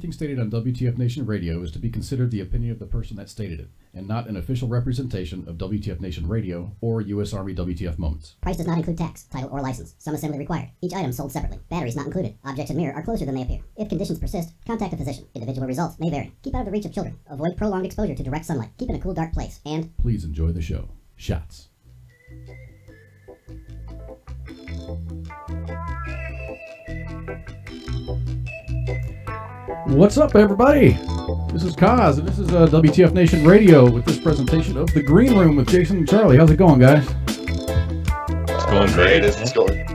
Everything stated on WTF Nation Radio is to be considered the opinion of the person that stated it, and not an official representation of WTF Nation Radio or U.S. Army WTF Moments. Price does not include tax, title, or license. Some assembly required. Each item sold separately. Batteries not included. Objects and mirror are closer than they appear. If conditions persist, contact a physician. Individual results may vary. Keep out of the reach of children. Avoid prolonged exposure to direct sunlight. Keep in a cool, dark place. And please enjoy the show. Shots. What's up, everybody? This is Kaz, and this is WTF Nation Radio with this presentation of The Green Room with Jason and Charlie. How's it going, guys? It's going great. It's going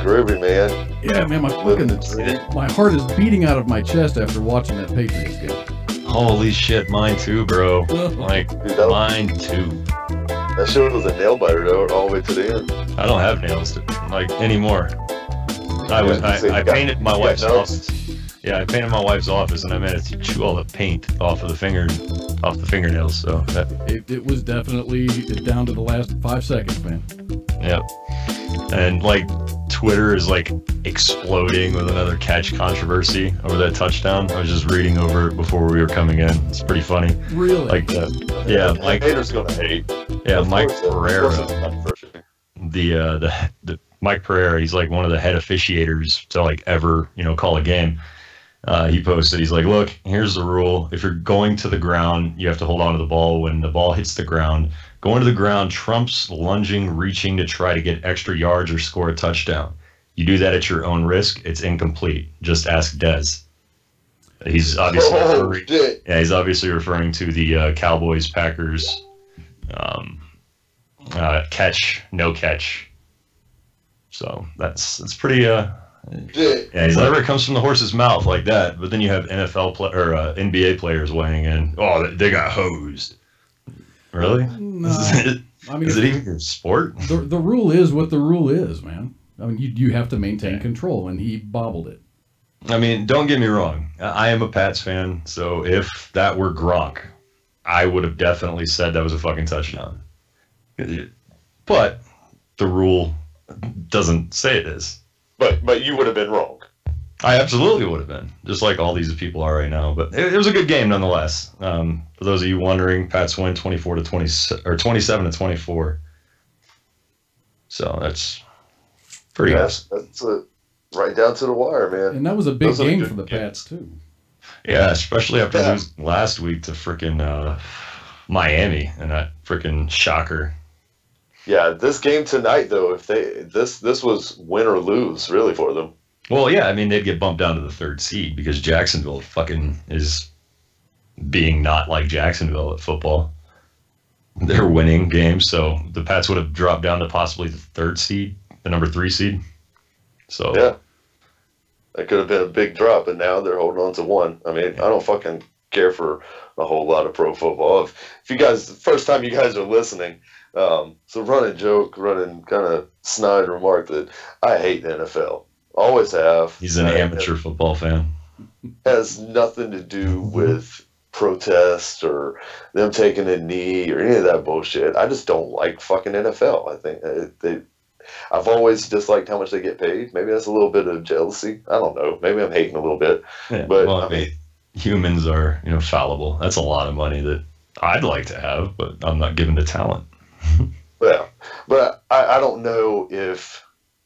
groovy, man. Yeah, man, my heart is beating out of my chest after watching that Patriots game. Holy shit, mine too, bro. Like, dude, mine too. That shit was a nail biter, though, all the way to the end. I don't have nails, like, anymore. I painted my wife's office. Yeah, I painted my wife's office, and I managed to chew all the paint off the fingernails. So it was definitely down to the last 5 seconds, man. Yep. And like Twitter is like exploding with another catch controversy over that touchdown. I was just reading over it before we were coming in. It's pretty funny. Really? Like yeah, Mike. Haters gonna hate. Yeah, Mike Pereira. The Mike Pereira. He's like one of the head officiators to like ever call a game. He posted, he's like, look, here's the rule. If you're going to the ground, you have to hold on to the ball when the ball hits the ground. Going to the ground trumps lunging, reaching to try to get extra yards or score a touchdown. You do that at your own risk. It's incomplete. Just ask Dez. He's obviously he's obviously referring to the Cowboys-Packers catch, no catch. So that's pretty yeah, whenever it comes from the horse's mouth like that, but then you have NBA players weighing in. Oh, they got hosed. Really? No. Is it even your sport? The rule is what the rule is, man. I mean, you have to maintain control, and he bobbled it. I mean, don't get me wrong. I am a Pats fan, so if that were Gronk, I would have definitely said that was a fucking touchdown. But the rule doesn't say it is. But you would have been wrong. I absolutely would have been, just like all these people are right now. But it was a good game nonetheless. For those of you wondering, Pats win 24-20 or 27-24. So that's pretty awesome. That's right down to the wire, man. And that was a big game for the Pats too. Yeah, especially after losing last week to frickin' Miami and that frickin' shocker. Yeah, this game tonight though, if this was win or lose really for them. Well, yeah, I mean they'd get bumped down to the 3rd seed because Jacksonville fucking is being not like Jacksonville at football. They're winning games, so the Pats would have dropped down to possibly the 3rd seed, the number 3 seed. So yeah, that could have been a big drop, and now they're holding on to 1. I mean, I don't fucking care for a whole lot of pro football. If you guys, the first time you guys are listening. So running kind of snide remark that I hate the NFL. Always have. He's an amateur football fan. Has nothing to do with protest or them taking a knee or any of that bullshit. I just don't like fucking NFL. I think I've always disliked how much they get paid. Maybe that's a little bit of jealousy. I don't know. Maybe I'm hating a little bit. Yeah, but well, I mean, humans are fallible. That's a lot of money that I'd like to have, but I'm not given the talent. Well, but I don't know if,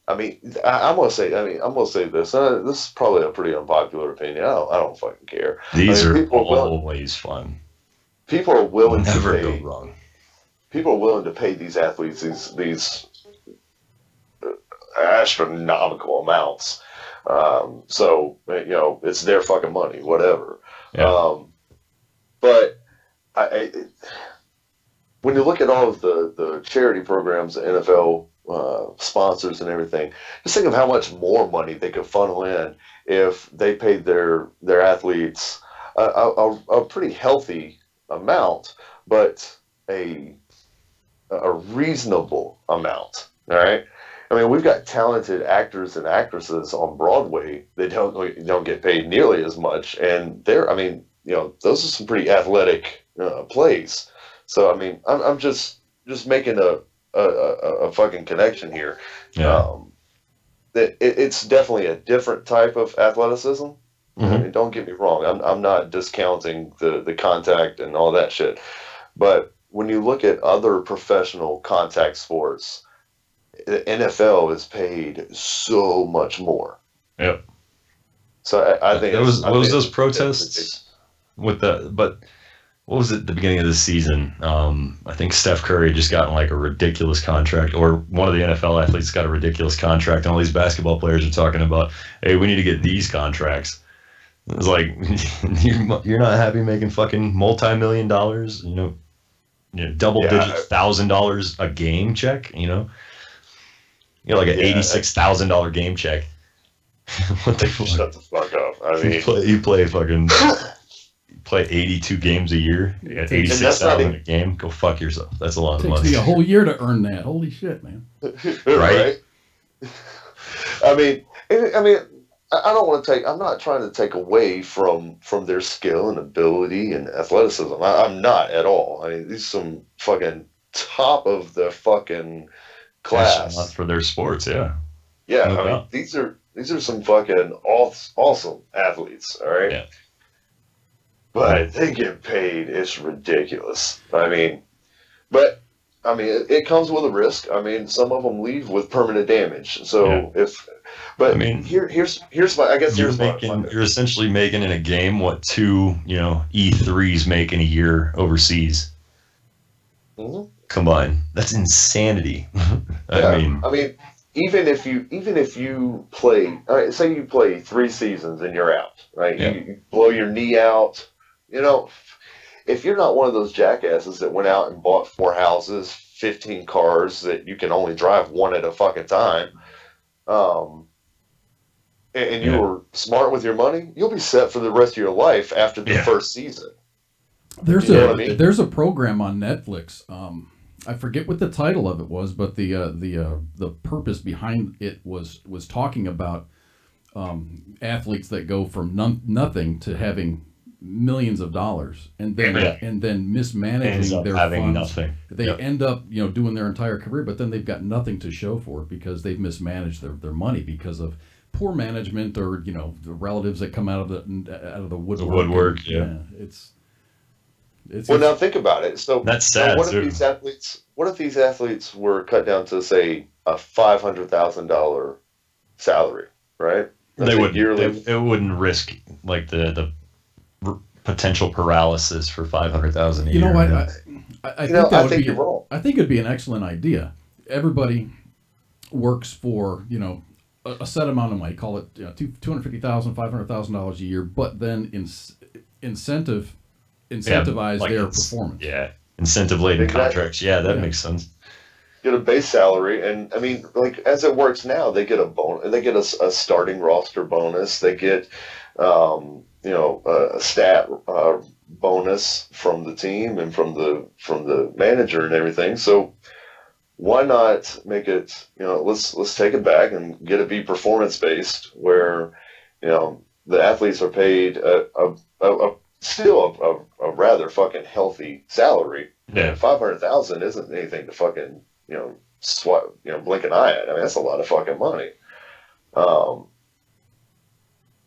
I'm gonna say this. This is probably a pretty unpopular opinion. I don't fucking care. These are always fun. People are willing Never to pay. go wrong. People are willing to pay these athletes these astronomical amounts. So it's their fucking money, whatever. Yeah. But when you look at all of the charity programs the NFL sponsors and everything, just think of how much more money they could funnel in if they paid their athletes a pretty healthy amount, but a reasonable amount. All right. I mean, we've got talented actors and actresses on Broadway that don't get paid nearly as much, and those are some pretty athletic plays. So I mean, I'm just making a fucking connection here. Yeah. That it's definitely a different type of athleticism, I mean, don't get me wrong. I'm not discounting the contact and all that shit. But when you look at other professional contact sports, the NFL is paid so much more. Yep. So I think what was those protests with but what was it at the beginning of the season? I think Steph Curry had just gotten like a ridiculous contract, or one of the NFL athletes got a ridiculous contract, and all these basketball players are talking about, hey, we need to get these contracts. It's like, you're not happy making fucking multi-million dollars, double-digit $1,000 a game check, You get like an $86,000 game check. What the fuck? Shut the fuck up. I mean, you play 82 games a year. You got 86,000 a game. Go fuck yourself. That's a lot of money. Takes me a whole year to earn that. Holy shit, man. Right? I mean, I don't want to take. I'm not trying to take away from their skill and ability and athleticism. I'm not at all. I mean, these are some fucking top of the fucking class for their sports. Yeah. Yeah. No doubt. These are some fucking awesome athletes. All right. Yeah. But they get paid. It's ridiculous. I mean, it comes with a risk. I mean, some of them leave with permanent damage. So here's my. I guess you're essentially making in a game what two E3s make in a year overseas combined. That's insanity. I mean, even if you play, all right, say you play 3 seasons and you're out, right? Yeah. You blow your knee out. If you're not one of those jackasses that went out and bought 4 houses, 15 cars that you can only drive one at a fucking time, and you were smart with your money, you'll be set for the rest of your life after the first season. There's a program on Netflix. I forget what the title of it was, but the purpose behind it was talking about athletes that go from nothing to having millions of dollars, and then mismanaging their funds. Nothing. They end up doing their entire career, but then they've got nothing to show for it because they've mismanaged their money because of poor management or the relatives that come out of the woodwork. The woodwork, It's now think about it. So that's sad. What if these athletes were cut down to say a $500,000 salary, right? They wouldn't risk like the potential paralysis for $500,000 a year. You know what? I think you're wrong. I think it'd be an excellent idea. Everybody works for a set amount of money. Call it $250,000, $500,000 a year, but then incentivize their performance. Yeah, incentive-laden contracts. Yeah, that makes sense. Get a base salary, and I mean, like as it works now, they get a bonus. They get a starting roster bonus. They get a stat bonus from the team and from the manager and everything. So why not make it? Let's take it back and get it be performance based, where the athletes are paid still a rather fucking healthy salary. Yeah, 500,000 isn't anything to fucking blink an eye at. I mean, that's a lot of fucking money.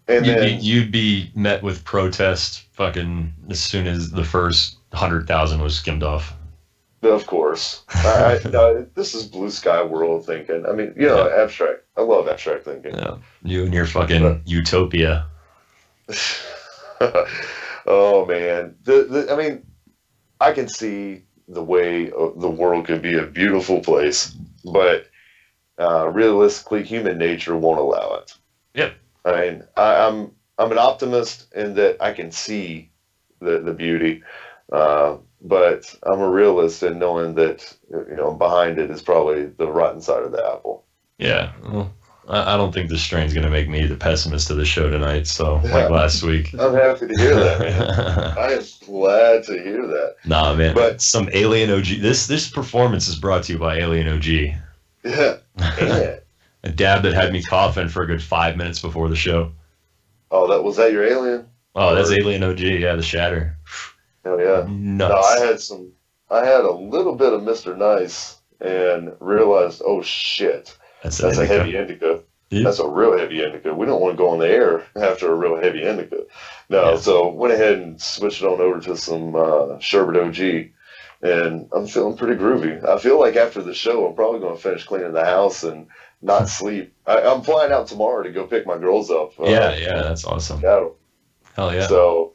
And you'd be met with protest fucking as soon as the first 100,000 was skimmed off. Of course. This is blue sky world thinking. I mean, abstract. I love abstract thinking. Yeah. You and your fucking utopia. Oh man, I mean, I can see the way the world could be a beautiful place, but realistically, human nature won't allow it. Yep. I mean, I'm an optimist in that I can see the beauty, but I'm a realist in knowing that behind it is probably the rotten side of the apple. Yeah. Well, I don't think this strain's going to make me the pessimist of the show tonight, so like last week. I'm happy to hear that, man. I am glad to hear that. Nah, man. But some Alien OG. This performance is brought to you by Alien OG. Yeah. Man. A dab that had me coughing for a good 5 minutes before the show. Oh, was that your Alien? Oh, that's Alien OG, yeah, the shatter. Oh yeah. Nuts. No, I had a little bit of Mr. Nice and realized, oh shit. That's a heavy indica. That's a real heavy indica. We don't want to go on the air after a real heavy indica. No, Yeah. so went ahead and switched it on over to some Sherbet OG, and I'm feeling pretty groovy. I feel like after the show, I'm probably going to finish cleaning the house and not sleep. I'm flying out tomorrow to go pick my girls up. Yeah, that's awesome. Cattle. Hell yeah. So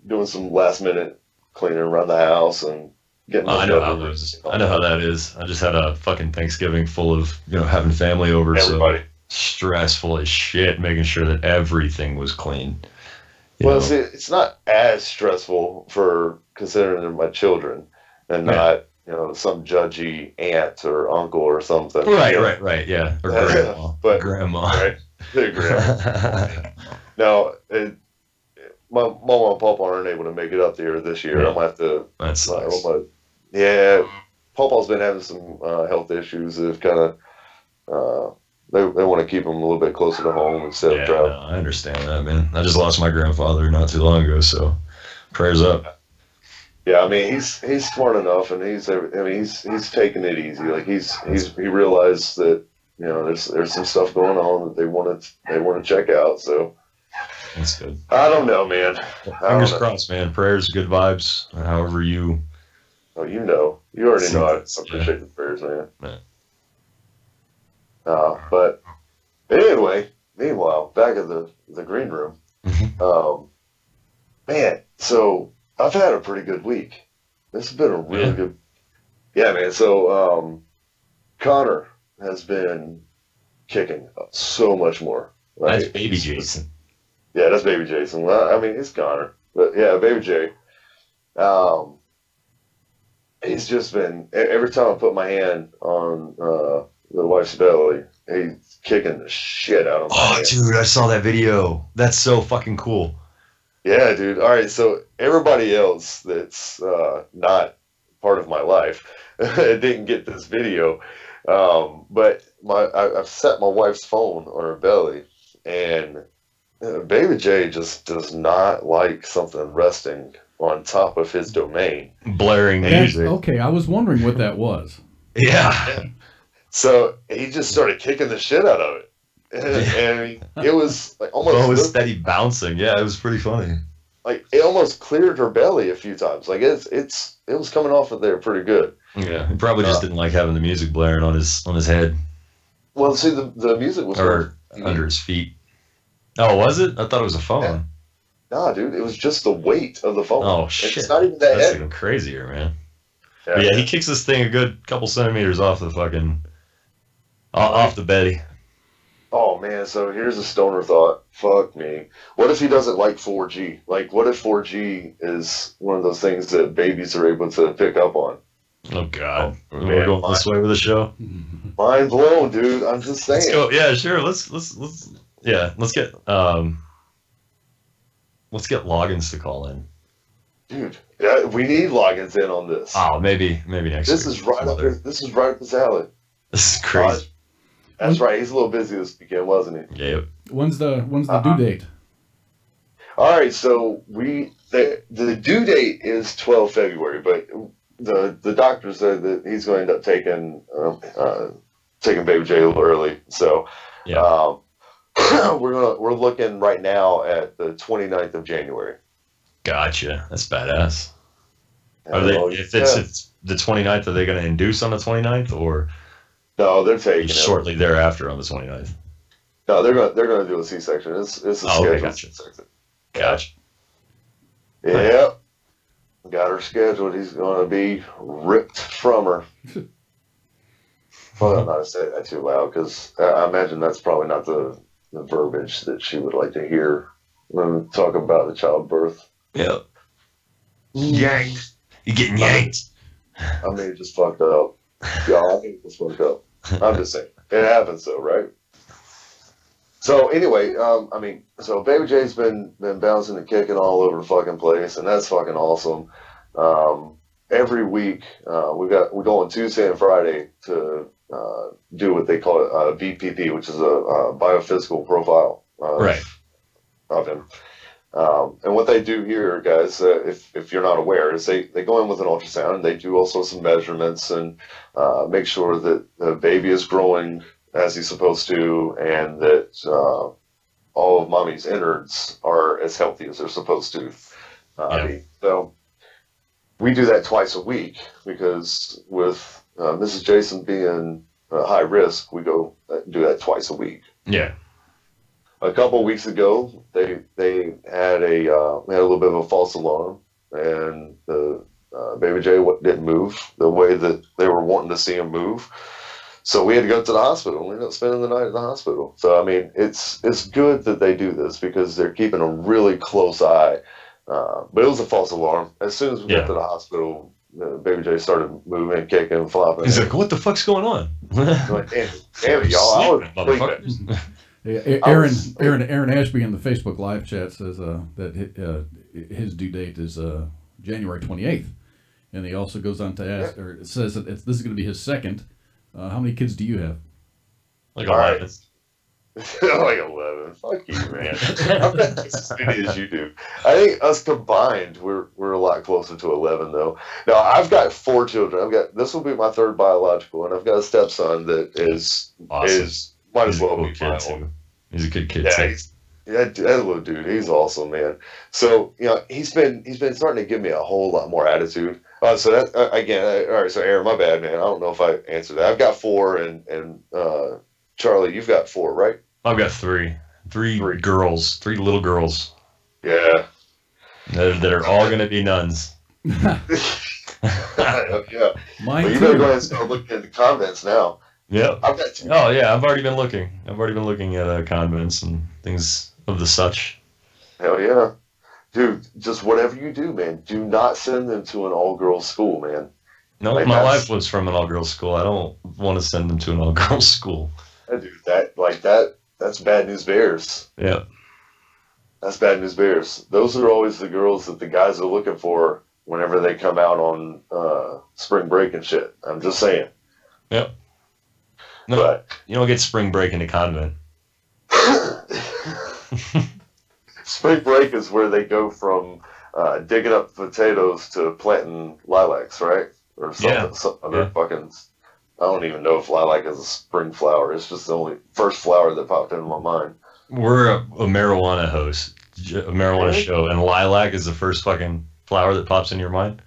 doing some last minute cleaning around the house and getting. I know how that is. I just had a fucking Thanksgiving full of having family over, Everybody. so stressful as shit, making sure that everything was clean. Well, see, it's not as stressful for considering they're my children and not, some judgy aunt or uncle or something. Right, yeah. Or grandma. But grandma. Right. Grandma. No, my mama and papa aren't able to make it up there this year. Yeah. I'm gonna have to. That sucks. Yeah, papa's been having some health issues that have kind of. They want to keep him a little bit closer to home instead of traveling. No, I understand that, man. I just lost my grandfather not too long ago, so prayers up. Yeah, I mean he's smart enough, and he's taking it easy. Like he realized that there's some stuff going on that they want to check out. So that's good. I don't know, man. Fingers crossed, man. Prayers, good vibes. However you. Oh, you already know. I appreciate the prayers, man. Yeah. But anyway, meanwhile, back at the green room, man. So I've had a pretty good week. This has been a really good. Yeah, man. So Connor has been kicking so much more. Right? That's baby Jason. Yeah, that's baby Jason. Well, I mean, it's Connor, but yeah, baby Jay. He's just been every time I put my hand on the wife's belly, he's kicking the shit out of my hand. Dude, I saw that video. That's so fucking cool. Yeah, dude. All right, so everybody else that's not part of my life didn't get this video, but I've set my wife's phone on her belly, and baby Jay just does not like something resting on top of his domain. Blaring music. Okay, I was wondering what that was. Yeah. So he just started kicking the shit out of it. And it was like almost. It was steady bouncing. Yeah, it was pretty funny. Like it almost cleared her belly a few times. Like it was coming off of there pretty good. Yeah, he probably just didn't like having the music blaring on his head. Well, see, the music was under his feet. Oh, was it? I thought it was a phone. Yeah. Nah, dude, it was just the weight of the phone. Oh shit! It's not even that That's heavy. even crazier, man. Yeah, he kicks this thing a good couple centimeters off the fucking off the belly. Oh man, so here's a stoner thought. Fuck me. What if he doesn't like 4G? Like, what if 4G is one of those things that babies are able to pick up on? Oh god, we're going this way with the show. Mind blown, dude. I'm just saying. Let's go. Yeah, sure. Let's get logins to call in. Dude, yeah, we need logins in on this. Oh, maybe next This week. is right up. This is right up his alley. This is crazy. That's right. He's a little busy this weekend, wasn't he? Yep. When's the due date? All right, so the due date is 12 February, but the doctor said that he's going to end up taking baby Jay a little early. So Yeah. we're looking right now at the 29th of January. Gotcha. That's badass. Are they? If it's the 29th, are they going to induce on the 29th, or no? They're taking shortly thereafter on the 29th. No, they're going to do a C-section. It's a scheduled gotcha. C-section. Gotcha. Yep. Got her scheduled. He's going to be ripped from her. Well, I'm not to say that too loud because I imagine that's probably not the verbiage that she would like to hear when we talk about the childbirth. Yep. Yanked. You're getting yanked. I mean, it just fucked up. Yeah, I think it was fucked up. I'm just saying. It happens though, right? So anyway, so Baby J's been bouncing and kicking all over the fucking place, and that's fucking awesome. Every week, we go on Tuesday and Friday to do what they call a BPP, which is a biophysical profile of him. And what they do here, guys, if you're not aware, is they go in with an ultrasound and they do also some measurements and make sure that the baby is growing as he's supposed to, and that all of mommy's innards are as healthy as they're supposed to. I mean, so we do that twice a week because with Mrs. Jason being high risk, we go do that twice a week. Yeah. A couple of weeks ago, they had we had a little bit of a false alarm, and the baby J didn't move the way that they were wanting to see him move. So we had to go to the hospital. We ended up spending the night at the hospital. So I mean, it's good that they do this because they're keeping a really close eye. But it was a false alarm. As soon as we got to the hospital, baby J started moving, kicking, flopping. He's like, "What the fuck's going on?" Like, damn it, y'all! I was sleeping. Aaron Ashby in the Facebook live chat says that his due date is January 28th, and he also goes on to ask, or it says that this is going to be his second. How many kids do you have? Like 11. Like 11. Fuck you, man. I'm not as many as you do. I think us combined, we're a lot closer to 11, though. Now, I've got 4 children. This will be my 3rd biological, and I've got a stepson that is awesome. Might as well be kid too. He's a good kid too. Yeah, that little dude, he's awesome, man. So, he's been starting to give me a whole lot more attitude. So that again, all right. So Aaron, my bad, man. I don't know if I answered that. I've got 4, and Charlie, you've got 4, right? I've got 3. 3 girls, 3 little girls. Yeah. That are all going to be nuns. Yeah. Mine well, you too. better go ahead and start looking at the convents now. Yeah. I've got 2. Oh yeah, I've already been looking. at convents and things of the such. Hell yeah. Dude, just whatever you do, man, do not send them to an all-girls school, man. No, like my wife was from an all-girls school. I don't want to send them to an all-girls school. Dude, that's bad news bears. Yeah. That's bad news bears. Those are always the girls that the guys are looking for whenever they come out on spring break and shit. I'm just saying. Yep. No, but you don't get spring break in a convent. Spring break is where they go from digging up potatoes to planting lilacs, right? Or something. Some other fucking. I don't even know if lilac is a spring flower. It's just the only first flower that popped into my mind. We're a marijuana host, a marijuana show, and lilac is the first fucking flower that pops in your mind.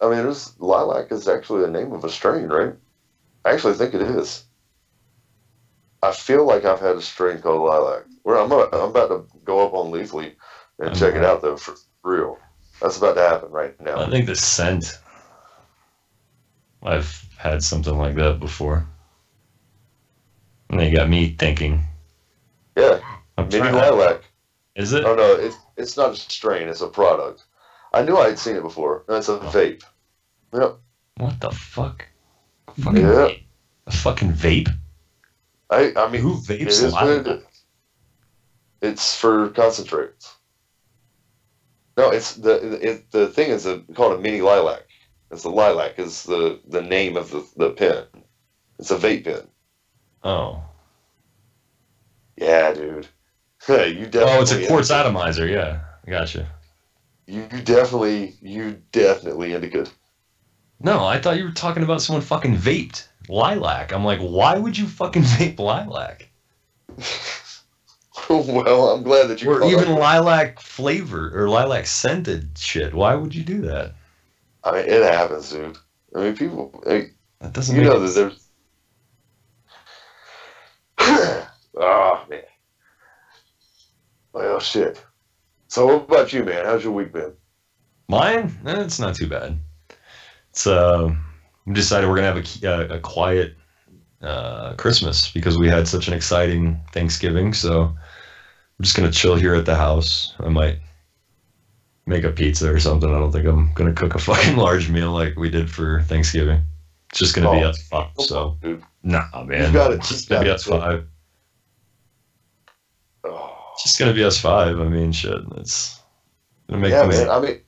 I mean, lilac is actually the name of a strain, right? I actually think it is. I feel like I've had a strain called lilac. I'm about to go up on Leafly and check it out, though, for real. That's about to happen right now. I think the scent. I've had something like that before. And they got me thinking. Yeah, mini lilac. Is it? Oh, no, it's not a strain. It's a product. I knew I had seen it before. That's a vape. Yep. What the fuck? A fucking vape? I mean, who vapes lilac? It's for concentrates. No, it's the thing is called a mini lilac. It's the lilac is the name of the pen. It's a vape pen. Oh. Yeah, dude. You definitely. Oh, it's a quartz atomizer. Yeah, I gotcha. You definitely indicated. No, I thought you were talking about someone fucking vaped lilac. I'm like, why would you fucking vape lilac? Well, I'm glad that you. Or even lilac flavor or lilac scented shit. Why would you do that? I mean, it happens, dude. I mean, people. That doesn't. You know that there's. Oh man. Well, shit. So, what about you, man? How's your week been? Mine? It's not too bad. It's we decided we're gonna have a quiet Christmas because we had such an exciting Thanksgiving. So I'm just gonna chill here at the house. I might make a pizza or something. I don't think I'm gonna cook a fucking large meal like we did for Thanksgiving. It's just gonna be us 5. So nah, man. It's just gonna be us 5. It's just gonna be us 5. I mean, shit. It's gonna make me. Man. I mean,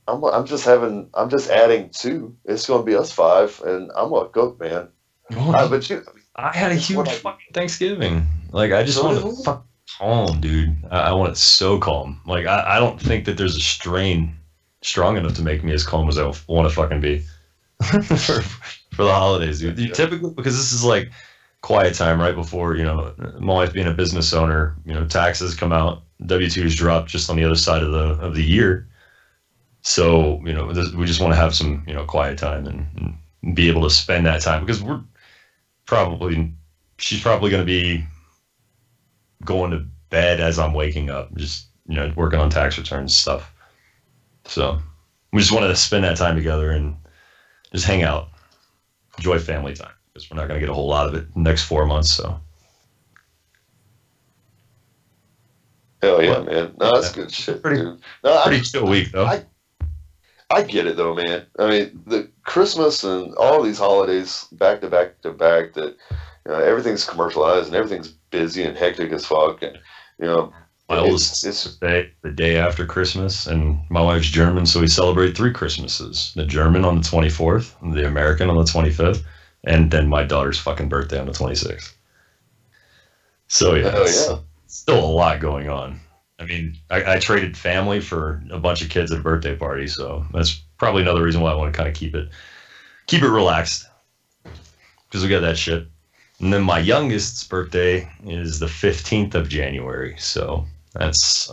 I'm just adding 2. It's gonna be us 5, and I'm gonna cook, man. I had a huge fucking Thanksgiving. Like, I just want to fuck calm, dude. I want it so calm. Like, I don't think that there's a strain strong enough to make me as calm as I want to fucking be for the holidays, dude. Typically, because this is like quiet time right before, my wife being a business owner, taxes come out, W-2s drop just on the other side of the year. So, we just want to have some, quiet time and be able to spend that time, because she's probably going to be going to bed as I'm waking up, just, working on tax returns and stuff. So we just wanted to spend that time together and just hang out, enjoy family time, because we're not going to get a whole lot of it in the next 4 months. So. Hell yeah, man. No, that's good shit, dude. No, pretty chill week, though. I get it, though, man. I mean, the Christmas and all these holidays back to back to back, that everything's commercialized and everything's busy and hectic as fuck. And, my oldest birthday the day after Christmas, and my wife's German, so we celebrate 3 Christmases. The German on the 24th, the American on the 25th, and then my daughter's fucking birthday on the 26th. So, yeah. Still a lot going on. I mean, I traded family for a bunch of kids at a birthday party, so that's probably another reason why I want to kind of keep it relaxed, because we got that shit. And then my youngest's birthday is the 15th of January, so that's...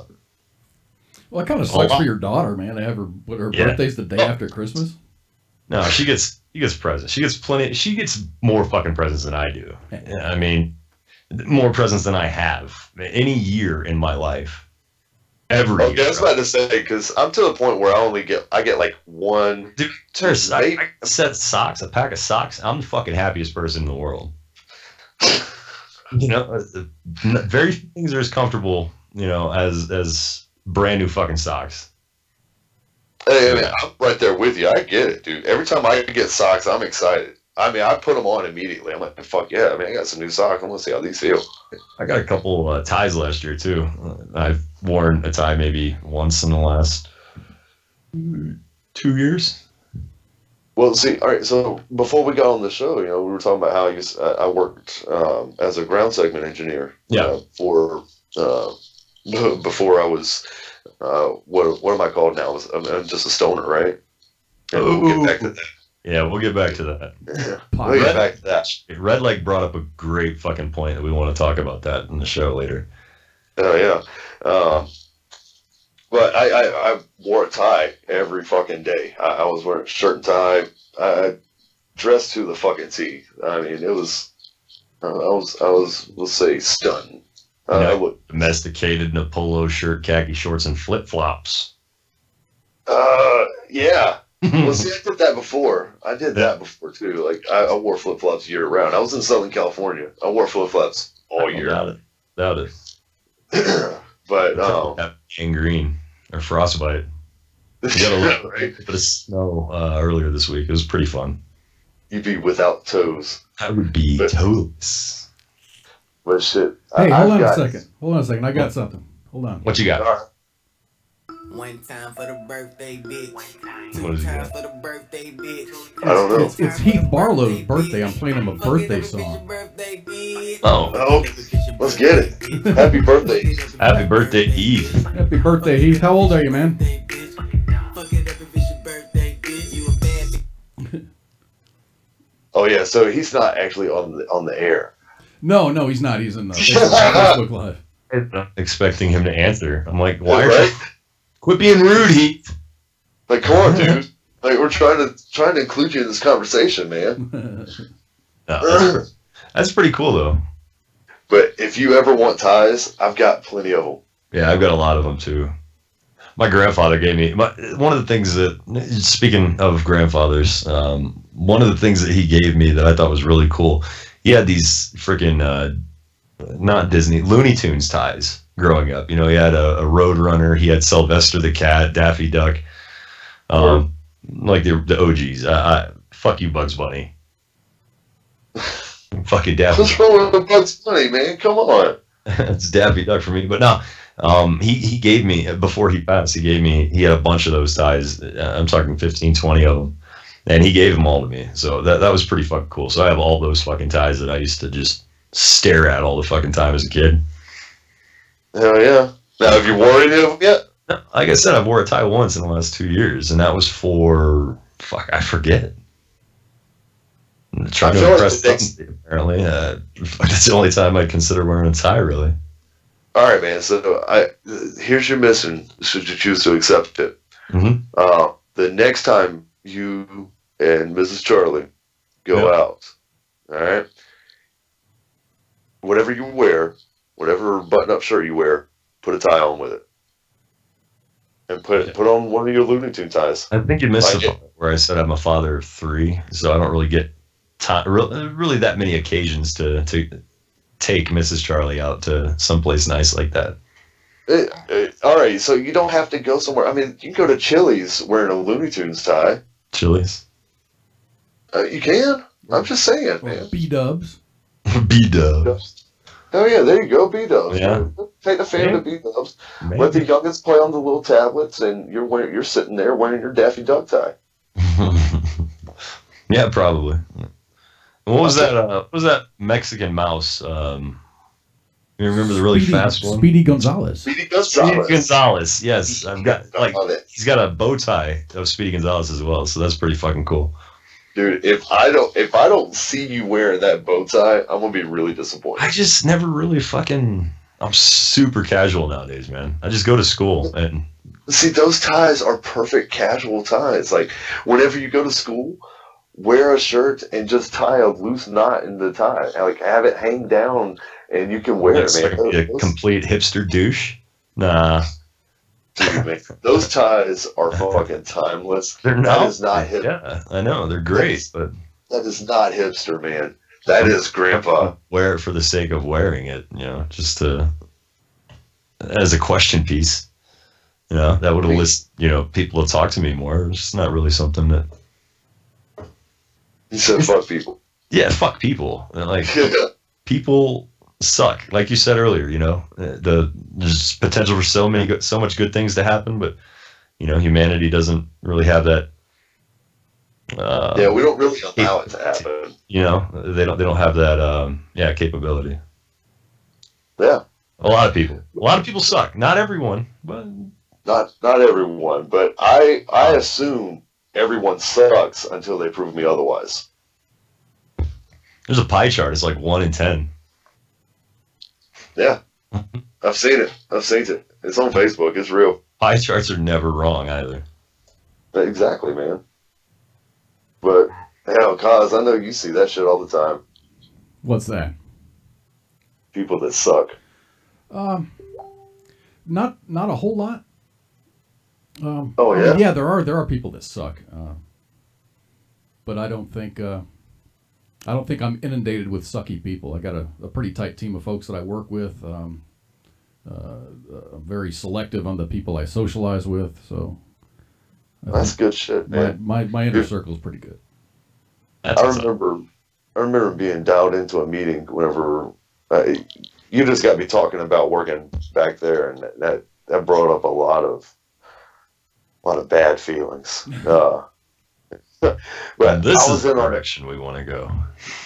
Well, it kind of sucks for your daughter, man. To have her birthday's the day after Christmas. No, she gets presents. She gets plenty. She gets more fucking presents than I do. I mean, more presents than I have any year in my life. Every year. I was about to say, because I'm to the point where I get like one. Dude, there's a set of socks, a pack of socks. I'm the fucking happiest person in the world. Very few things are as comfortable, as brand new fucking socks. Hey, I mean, I'm right there with you. I get it, dude. Every time I get socks, I'm excited. I mean, I put them on immediately. I'm like, fuck yeah. I mean, I got some new socks. I'm going to see how these feel. I got a couple ties last year, too. I've worn a tie maybe once in the last 2 years. Well, see, all right, so before we got on the show, we were talking about how I worked as a ground segment engineer. Yeah. Before I was, what am I called now? I'm just a stoner, right? And we'll get back to that. Yeah, we'll get back to that. We'll get back to that. Red Leg brought up a great fucking point that we want to talk about that in the show later. Oh, yeah. But I wore a tie every fucking day. I was wearing a shirt and tie. I dressed to the fucking T. I mean, it was, I was, let's say, stunned. Domesticated in a polo shirt, khaki shorts, and flip-flops. Yeah. Well, see, I did that before. I did that before, too. Like, I wore flip-flops year-round. I was in Southern California. I wore flip-flops all year. Doubt it. But, gangrene or frostbite. We got a little bit of snow earlier this week. It was pretty fun. You'd be without toes. I would be toes. But shit. Hey, hold on a second. I got something. Hold on. What you got? One time for the birthday, bitch. What is Two it? times for the birthday, bitch. I don't know. It's Heath Barlow's birthday. I'm playing him a birthday song. Oh, Let's get it. Happy birthday. happy birthday, Eve. Happy birthday, Heath. How old are you, man? Oh yeah, so he's not actually on the air. No, he's not. He's in the Facebook Live. I'm not expecting him to answer. I'm like, why? Quit being rude, Heath. Like, come on, dude. Like, we're trying to include you in this conversation, man. No, that's pretty cool, though. But if you ever want ties, I've got plenty of them. Yeah, I've got a lot of them too. My grandfather gave me one of the things that, speaking of grandfathers, one of the things that he gave me that I thought was really cool. He had these freaking not Disney, Looney Tunes ties growing up. He had a Roadrunner. He had Sylvester the Cat, Daffy Duck, like the OGs. Fuck you, Bugs Bunny. Fucking Daffy. What's wrong with Bugs Bunny, man? Come on. It's Daffy Duck for me. But no, he gave me, before he passed, he had a bunch of those ties. I'm talking 15, 20 of them. And he gave them all to me. So that was pretty fucking cool. So I have all those fucking ties that I used to just stare at all the fucking time as a kid. Hell yeah. Now, have you worn any of them yet? No, like I said, I've wore a tie once in the last 2 years. And that was for, I forget. trying to impress somebody, apparently. That's the only time I'd consider wearing a tie, really. All right, man. So here's your mission. Should you choose to accept it? The next time you and Mrs. Charlie go out, all right, whatever you wear, whatever button-up shirt you wear, put a tie on with it, and put on one of your Looney Tune ties. I think you missed the part where I said I'm a father of 3, so I don't really get really that many occasions to take Mrs. Charlie out to someplace nice like that. All right, so you don't have to go somewhere. I mean, you can go to Chili's wearing a Looney Tunes tie. Chili's? You can. I'm just saying, man. B-dubs. B-dubs. Oh yeah, there you go, B-dubs. Yeah. Take the family to B-dubs. Let the youngest play on the little tablets, and you're sitting there wearing your Daffy Duck tie. Yeah, probably. What was that? What was that Mexican mouse? You remember the really fast one? Speedy Gonzalez. Speedy Gonzalez. Yes, I've got he's got a bow tie of Speedy Gonzalez as well, so that's pretty fucking cool. Dude, if I don't see you wearing that bow tie, I'm gonna be really disappointed. I just never really I'm super casual nowadays, man. I just go to school and see, those ties are perfect casual ties. Like whenever you go to school, wear a shirt and just tie a loose knot in the tie. Like have it hang down and you can wear it, man. Like a complete hipster douche. Nah. Dude, man, those ties are fucking timeless. They're not. That is not hip. Yeah, I know. They're great, but that is not hipster, man. That is grandpa. Wear it for the sake of wearing it, just as a question piece. That would enlist, people to talk to me more. It's just not really something that. You said fuck people. Yeah, fuck people. People suck. Like you said earlier, there's potential for so much good things to happen, but humanity doesn't really have that. Yeah, we don't really allow it to happen. They don't have that capability. Yeah. A lot of people suck. Not everyone, but not everyone. But I assume everyone sucks until they prove me otherwise. There's a pie chart. It's like 1 in 10. Yeah, I've seen it. It's on Facebook. It's real. Pie charts are never wrong either. Exactly, man. But hell, cause I know you see that shit all the time. What's that? People that suck. Not a whole lot. Oh yeah. I mean, yeah, there are people that suck. But I don't think I'm inundated with sucky people. I got a pretty tight team of folks that I work with. I'm very selective on the people I socialize with. So that's good shit, man. My inner circle is pretty good. I remember being dialed into a meeting whenever you just got me talking about working back there, and that brought up a lot of bad feelings. But this is the direction we want to go.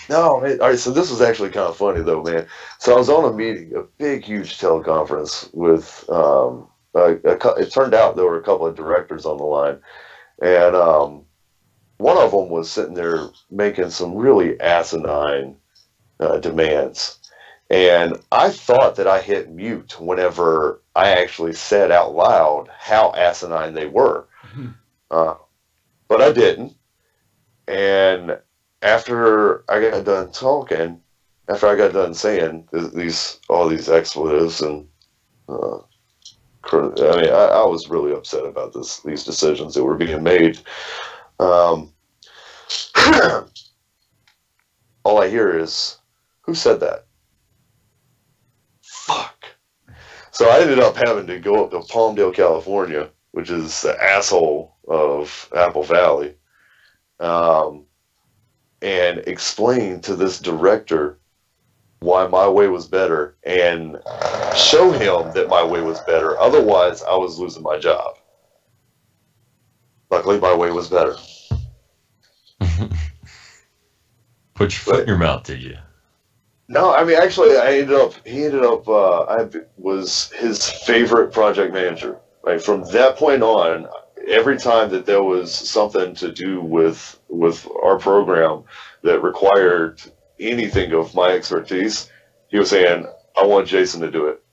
No, man. All right. So this was actually kind of funny, though, man. So I was on a meeting, a big, huge teleconference with. It turned out there were a couple of directors on the line, and one of them was sitting there making some really asinine demands, and I thought that I hit mute whenever I actually said out loud how asinine they were, but I didn't. And after I got done talking, after I got done saying all these expletives and I was really upset about these decisions that were being made. All I hear is, who said that? Fuck. So I ended up having to go up to Palmdale, California, which is the asshole of Apple Valley, and explain to this director why my way was better and show him that my way was better. Otherwise, I was losing my job. Luckily, my way was better. Put your foot in your mouth, did you? No, I mean, actually, he ended up, I was his favorite project manager. Like, from that point on, every time that there was something to do with our program, that required anything of my expertise, he was saying, I want Jason to do it.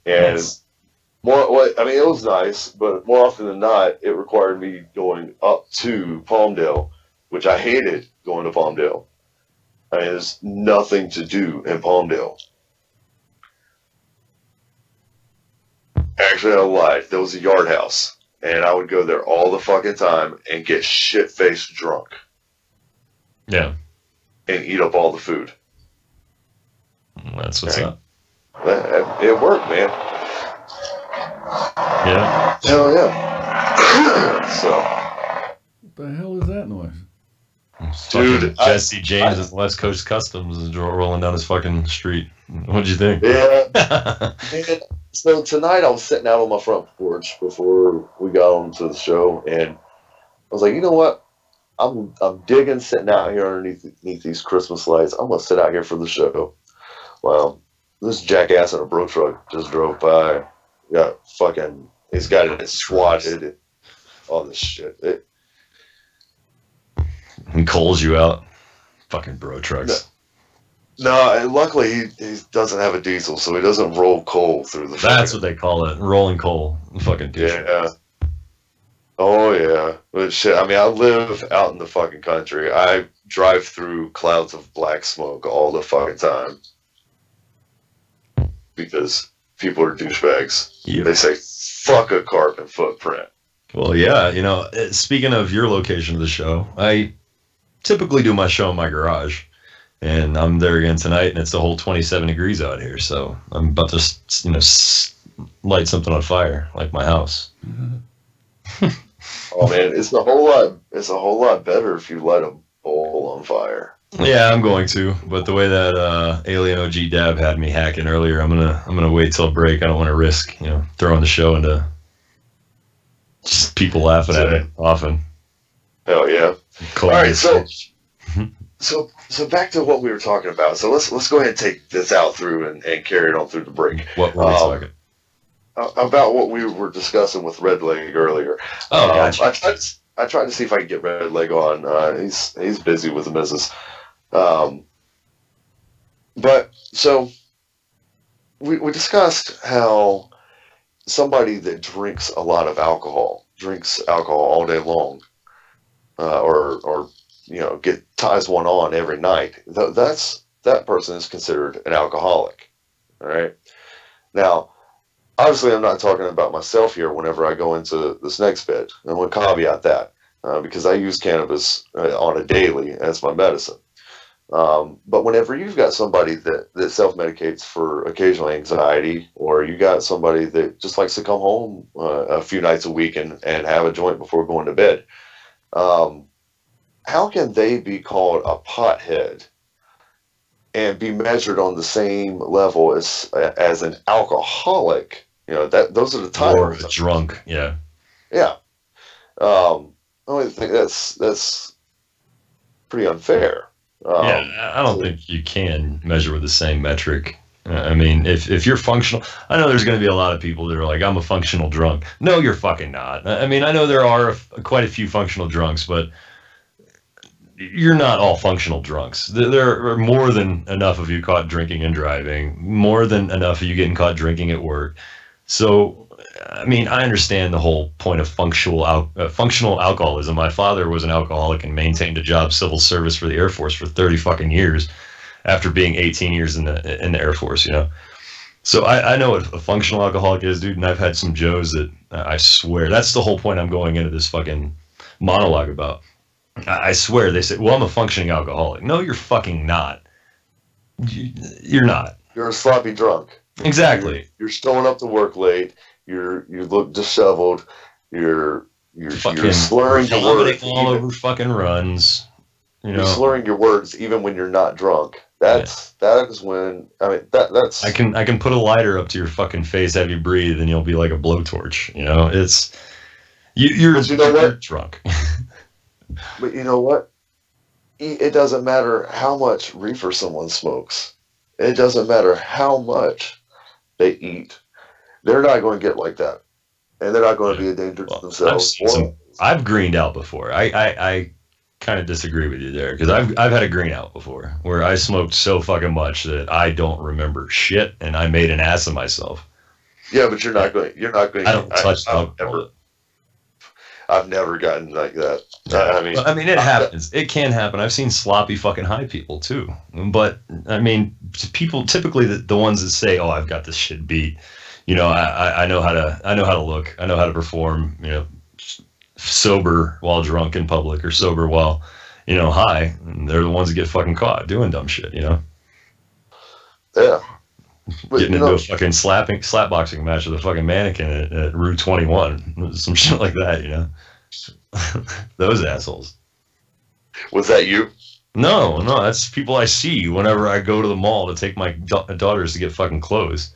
And it was nice, but more often than not, it required me going up to Palmdale, which I hated going to Palmdale. I mean, there's nothing to do in Palmdale. Actually, I lied. There was a yard house, and I would go there all the fucking time and get shit-faced drunk. Yeah. And eat up all the food. That's what's up. It worked, man. Yeah. Hell yeah. So. What the hell is that noise? Dude, Jesse James at West Coast Customs is rolling down his fucking street. What'd you think? Yeah. So tonight I was sitting out on my front porch before we got on to the show, and I was like, you know what? I'm digging sitting out here underneath these Christmas lights. I'm gonna sit out here for the show. Well, this jackass in a bro truck just drove by. He's got it swatted. All this shit. He calls you out. Fucking bro trucks. No, luckily he doesn't have a diesel, so he doesn't roll coal through the. That's what they call it, rolling coal. Fucking diesel. Yeah. Oh yeah, but shit. I mean, I live out in the fucking country. I drive through clouds of black smoke all the fucking time because people are douchebags. Yeah. They say fuck a carbon footprint. Well, yeah. You know, speaking of your location of the show, I typically do my show in my garage. And I'm there again tonight, and it's a whole 27 degrees out here. So I'm about to, light something on fire, like my house. Oh man, it's a whole lot better if you light a bowl on fire. Yeah, I'm going to. But the way that Alien OG Dab had me hacking earlier, I'm gonna wait till break. I don't want to risk, throwing the show into just people laughing at it often. Hell yeah! All right, So back to what we were talking about. So let's go ahead and take this out through and carry it on through the break. What were we talking? About what we were discussing with Red Leg earlier. Oh, gotcha. I tried to see if I could get Red Leg on. He's busy with the missus. But so we discussed how somebody that drinks a lot of alcohol, drinks alcohol all day long, or ties one on every night. That person is considered an alcoholic. All right. Now, obviously, I'm not talking about myself here whenever I go into this next bit. I'm going to caveat that because I use cannabis on a daily as my medicine. But whenever you've got somebody that self-medicates for occasional anxiety, or you got somebody that just likes to come home a few nights a week and have a joint before going to bed, how can they be called a pothead and be measured on the same level as an alcoholic? Those are the titles. Or a drunk, yeah. Yeah. I think that's pretty unfair. I don't think you can measure with the same metric. I mean, if you're functional, I know there's going to be a lot of people that are like, I'm a functional drunk. No, you're fucking not. I mean, I know there are quite a few functional drunks, but you're not all functional drunks. There are more than enough of you caught drinking and driving, more than enough of you getting caught drinking at work. So, I mean, I understand the whole point of functional alcoholism. My father was an alcoholic and maintained a job civil service for the Air Force for 30 fucking years after being 18 years in the Air Force, So I know what a functional alcoholic is, dude, and I've had some Joes that I swear, that's the whole point I'm going into this fucking monologue about. I swear, they say, well, I'm a functioning alcoholic. No, you're fucking not. You're not. You're a sloppy drunk. Exactly. You're showing up to work late. You look disheveled. You're slurring your words all over fucking runs. You're slurring your words even when you're not drunk. That is when that's. I can put a lighter up to your fucking face, have you breathe, and you'll be like a blowtorch. It's you're drunk. But you know what? It doesn't matter how much reefer someone smokes. It doesn't matter how much they eat. They're not going to get like that. And they're not going to be a danger to themselves. I've greened out before. I kind of disagree with you there because I've had a green out before where I smoked so fucking much that I don't remember shit and I made an ass of myself. Yeah, but you're not going. I don't touch alcohol. I've never gotten like that. Yeah. I mean, it happens. It can happen. I've seen sloppy fucking high people too. But I mean, people typically the ones that say, "Oh, I've got this shit beat." You know, I know how to look. I know how to perform. You know, sober while drunk in public or sober while, you know, high. And they're the ones that get fucking caught doing dumb shit. You know. Yeah. But, getting into a fucking slapboxing match with a fucking mannequin at Route 21, some shit like that, you know. Those assholes. Was that you? No, that's people I see whenever I go to the mall to take my daughters to get fucking clothes.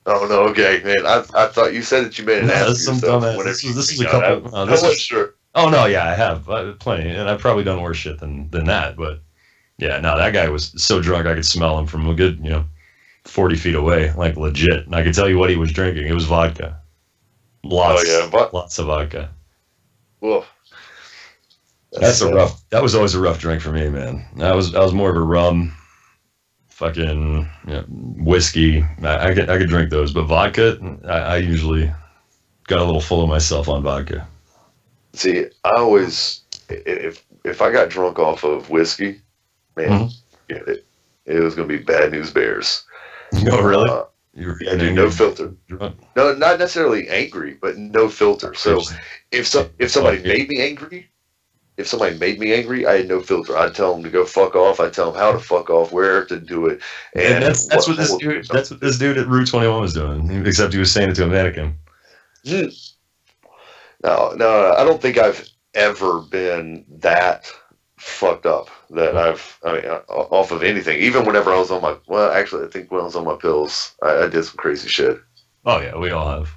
Oh no, okay, man. I thought you said that you made an ass of yourself. This is a couple. I wasn't sure. Oh no, yeah, I have plenty, and I've probably done worse shit than that. But yeah, no, that guy was so drunk I could smell him from a good 40 feet away, like legit. And I could tell you what he was drinking. It was vodka. Lots of vodka. Whoa. That was always a rough drink for me, man. I was more of a rum, fucking whiskey. I could drink those, but vodka, I usually got a little full of myself on vodka. See, I always, if I got drunk off of whiskey, man, it was gonna be Bad News Bears. Oh, really? No filter. No, not necessarily angry, but no filter. So if somebody made me angry, I had no filter. I'd tell them to go fuck off. I'd tell them how to fuck off, where to do it. And that's what this dude. That's what this dude at Route 21 was doing. Except he was saying it to a mannequin. No, I don't think I've ever been that fucked up that off of anything. Even whenever I was on I think when I was on my pills, I did some crazy shit. Oh yeah, we all have.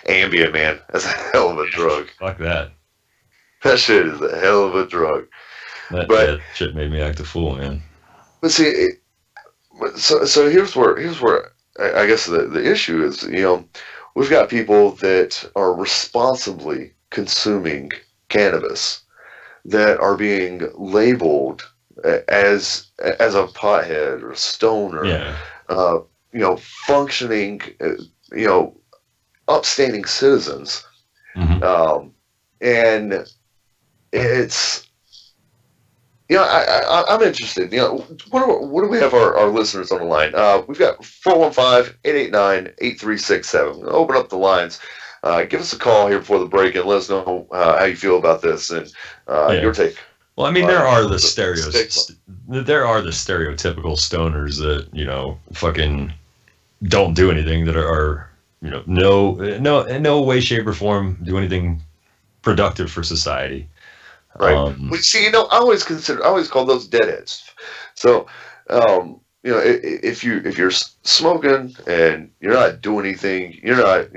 Ambien, man, that's a hell of a drug. Fuck that. That shit is a hell of a drug. That shit made me act a fool, man. But see, so here's where I guess the issue is. We've got people that are responsibly consuming cannabis that are being labeled as a pothead or a stoner, functioning, upstanding citizens. And it's, I'm interested. What do we have our listeners on the line? We've got 415-889-8367. Open up the lines. Give us a call here before the break and let us know how you feel about this and your take. Well, I mean, there are the stereotypical stoners that fucking don't do anything, that are no in no way, shape, or form do anything productive for society. Right. But see, I always call those deadheads. So, if you're smoking and you're not doing anything, you're not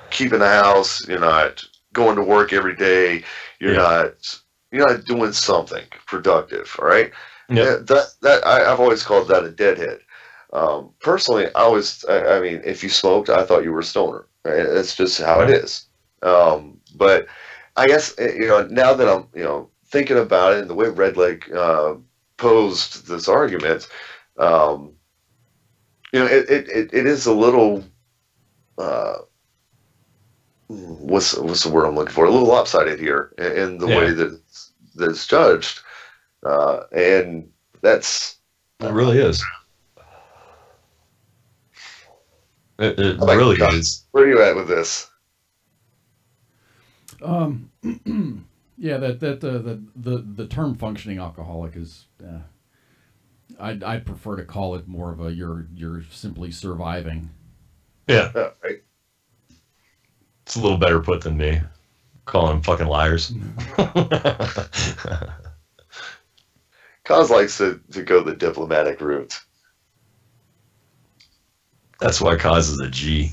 keeping the house, you're not going to work every day, you're not doing something productive. All right. Yeah. I've always called that a deadhead. Personally, I mean, if you smoked, I thought you were a stoner. Right? That's just how it is. But I guess, now that I'm, thinking about it and the way Redleg posed this argument, it is a little, what's the word I'm looking for? A little lopsided here in the way that it's judged. And it really is. It really is. Where are you at with this? Yeah, the term functioning alcoholic is, I'd prefer to call it more of a you're simply surviving. Yeah. Right. It's a little better put than me calling them fucking liars. Cause likes to go the diplomatic route. That's why Cause is a G.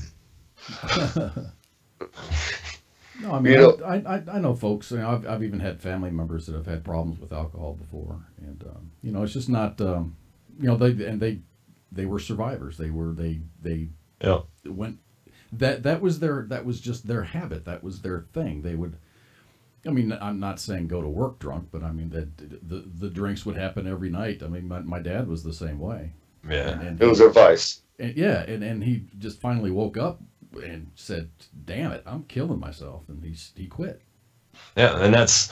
No, I mean, I know folks. I've even had family members that have had problems with alcohol before, and it's just not. They were survivors. They went. That was just their habit. That was their thing. They would I mean, I'm not saying go to work drunk, but I mean that the drinks would happen every night. I mean, my dad was the same way. Yeah. And It was their vice. And yeah, and he just finally woke up and said, "Damn it, I'm killing myself," and he quit. Yeah, and that's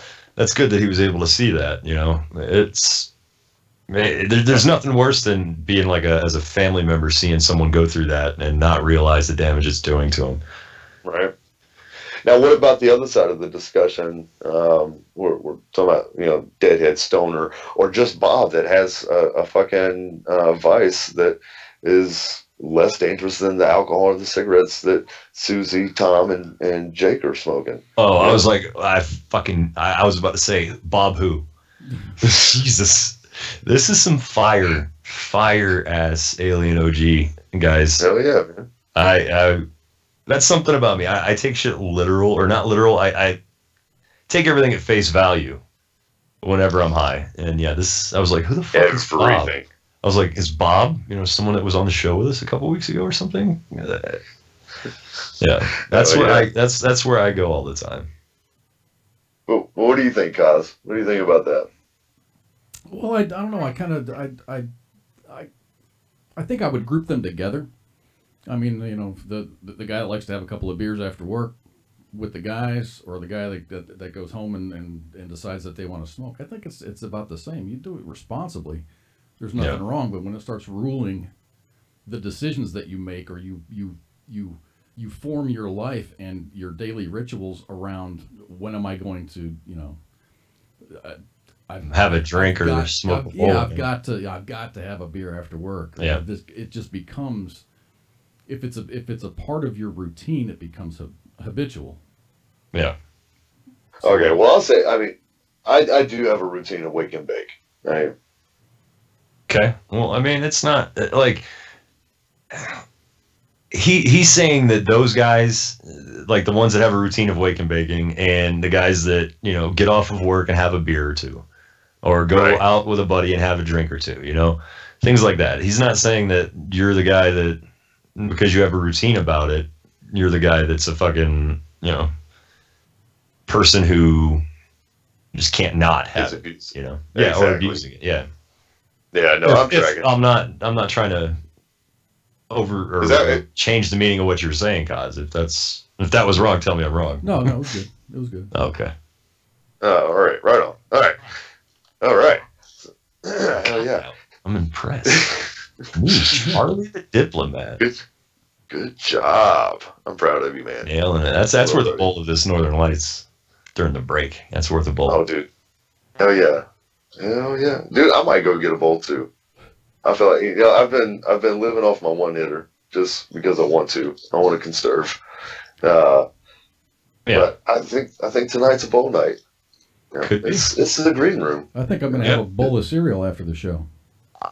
good that he was able to see that. You know, there's nothing worse than being like as a family member seeing someone go through that and not realize the damage it's doing to them. Right. Now, what about the other side of the discussion? We're talking about, deadhead stoner, or just Bob that has a fucking vice that is less dangerous than the alcohol or the cigarettes that Susie, Tom, and Jake are smoking. Oh, I was like, I was about to say Bob who? Jesus, this is some fire ass alien OG guys. Hell yeah, man. I that's something about me. I take shit literal or not literal. I take everything at face value whenever I'm high. And yeah, I was like, who the fuck is Bob? I was like, is Bob, someone that was on the show with us a couple weeks ago or something? Yeah, that's that's where I go all the time. Well, what do you think, Kaz? What do you think about that? Well, I don't know. I think I would group them together. I mean, the guy that likes to have a couple of beers after work with the guys, or the guy that goes home and decides that they want to smoke. I think it's about the same. You do it responsibly. There's nothing wrong, but when it starts ruling the decisions that you make, or you form your life and your daily rituals around when am I going to, have a drink or smoke a bowl. Yeah, I've got to have a beer after work. Yeah. It just becomes, if it's a part of your routine, it becomes habitual. Yeah. Okay, well, I'll say, I do have a routine of wake and bake, right? Okay. Well, I mean, it's not like he's saying that those guys, like the ones that have a routine of wake and baking, and the guys that, get off of work and have a beer or two, or go out with a buddy and have a drink or two, things like that. He's not saying that you're the guy that, because you have a routine about it, you're the guy that's a fucking, person who just can't not have it, Yeah, exactly. Or abusing it, yeah. Yeah, no, I'm tracking. I'm not trying to change the meaning of what you're saying, Kaz. If that was wrong, tell me I'm wrong. No, it was good. It was good. Okay. All right, right on. All right. Hell yeah. I'm impressed. Charlie the Diplomat. Good job. I'm proud of you, man. Nailing it. That's worth a bowl of this Northern Lights during the break. That's worth a bowl. Oh, dude. Hell yeah. Hell yeah. Dude, I might go get a bowl too. I feel like, I've been living off my one hitter just because I want to. I want to conserve. But I think tonight's a bowl night. It's the green room. I think I'm gonna have a bowl of cereal after the show.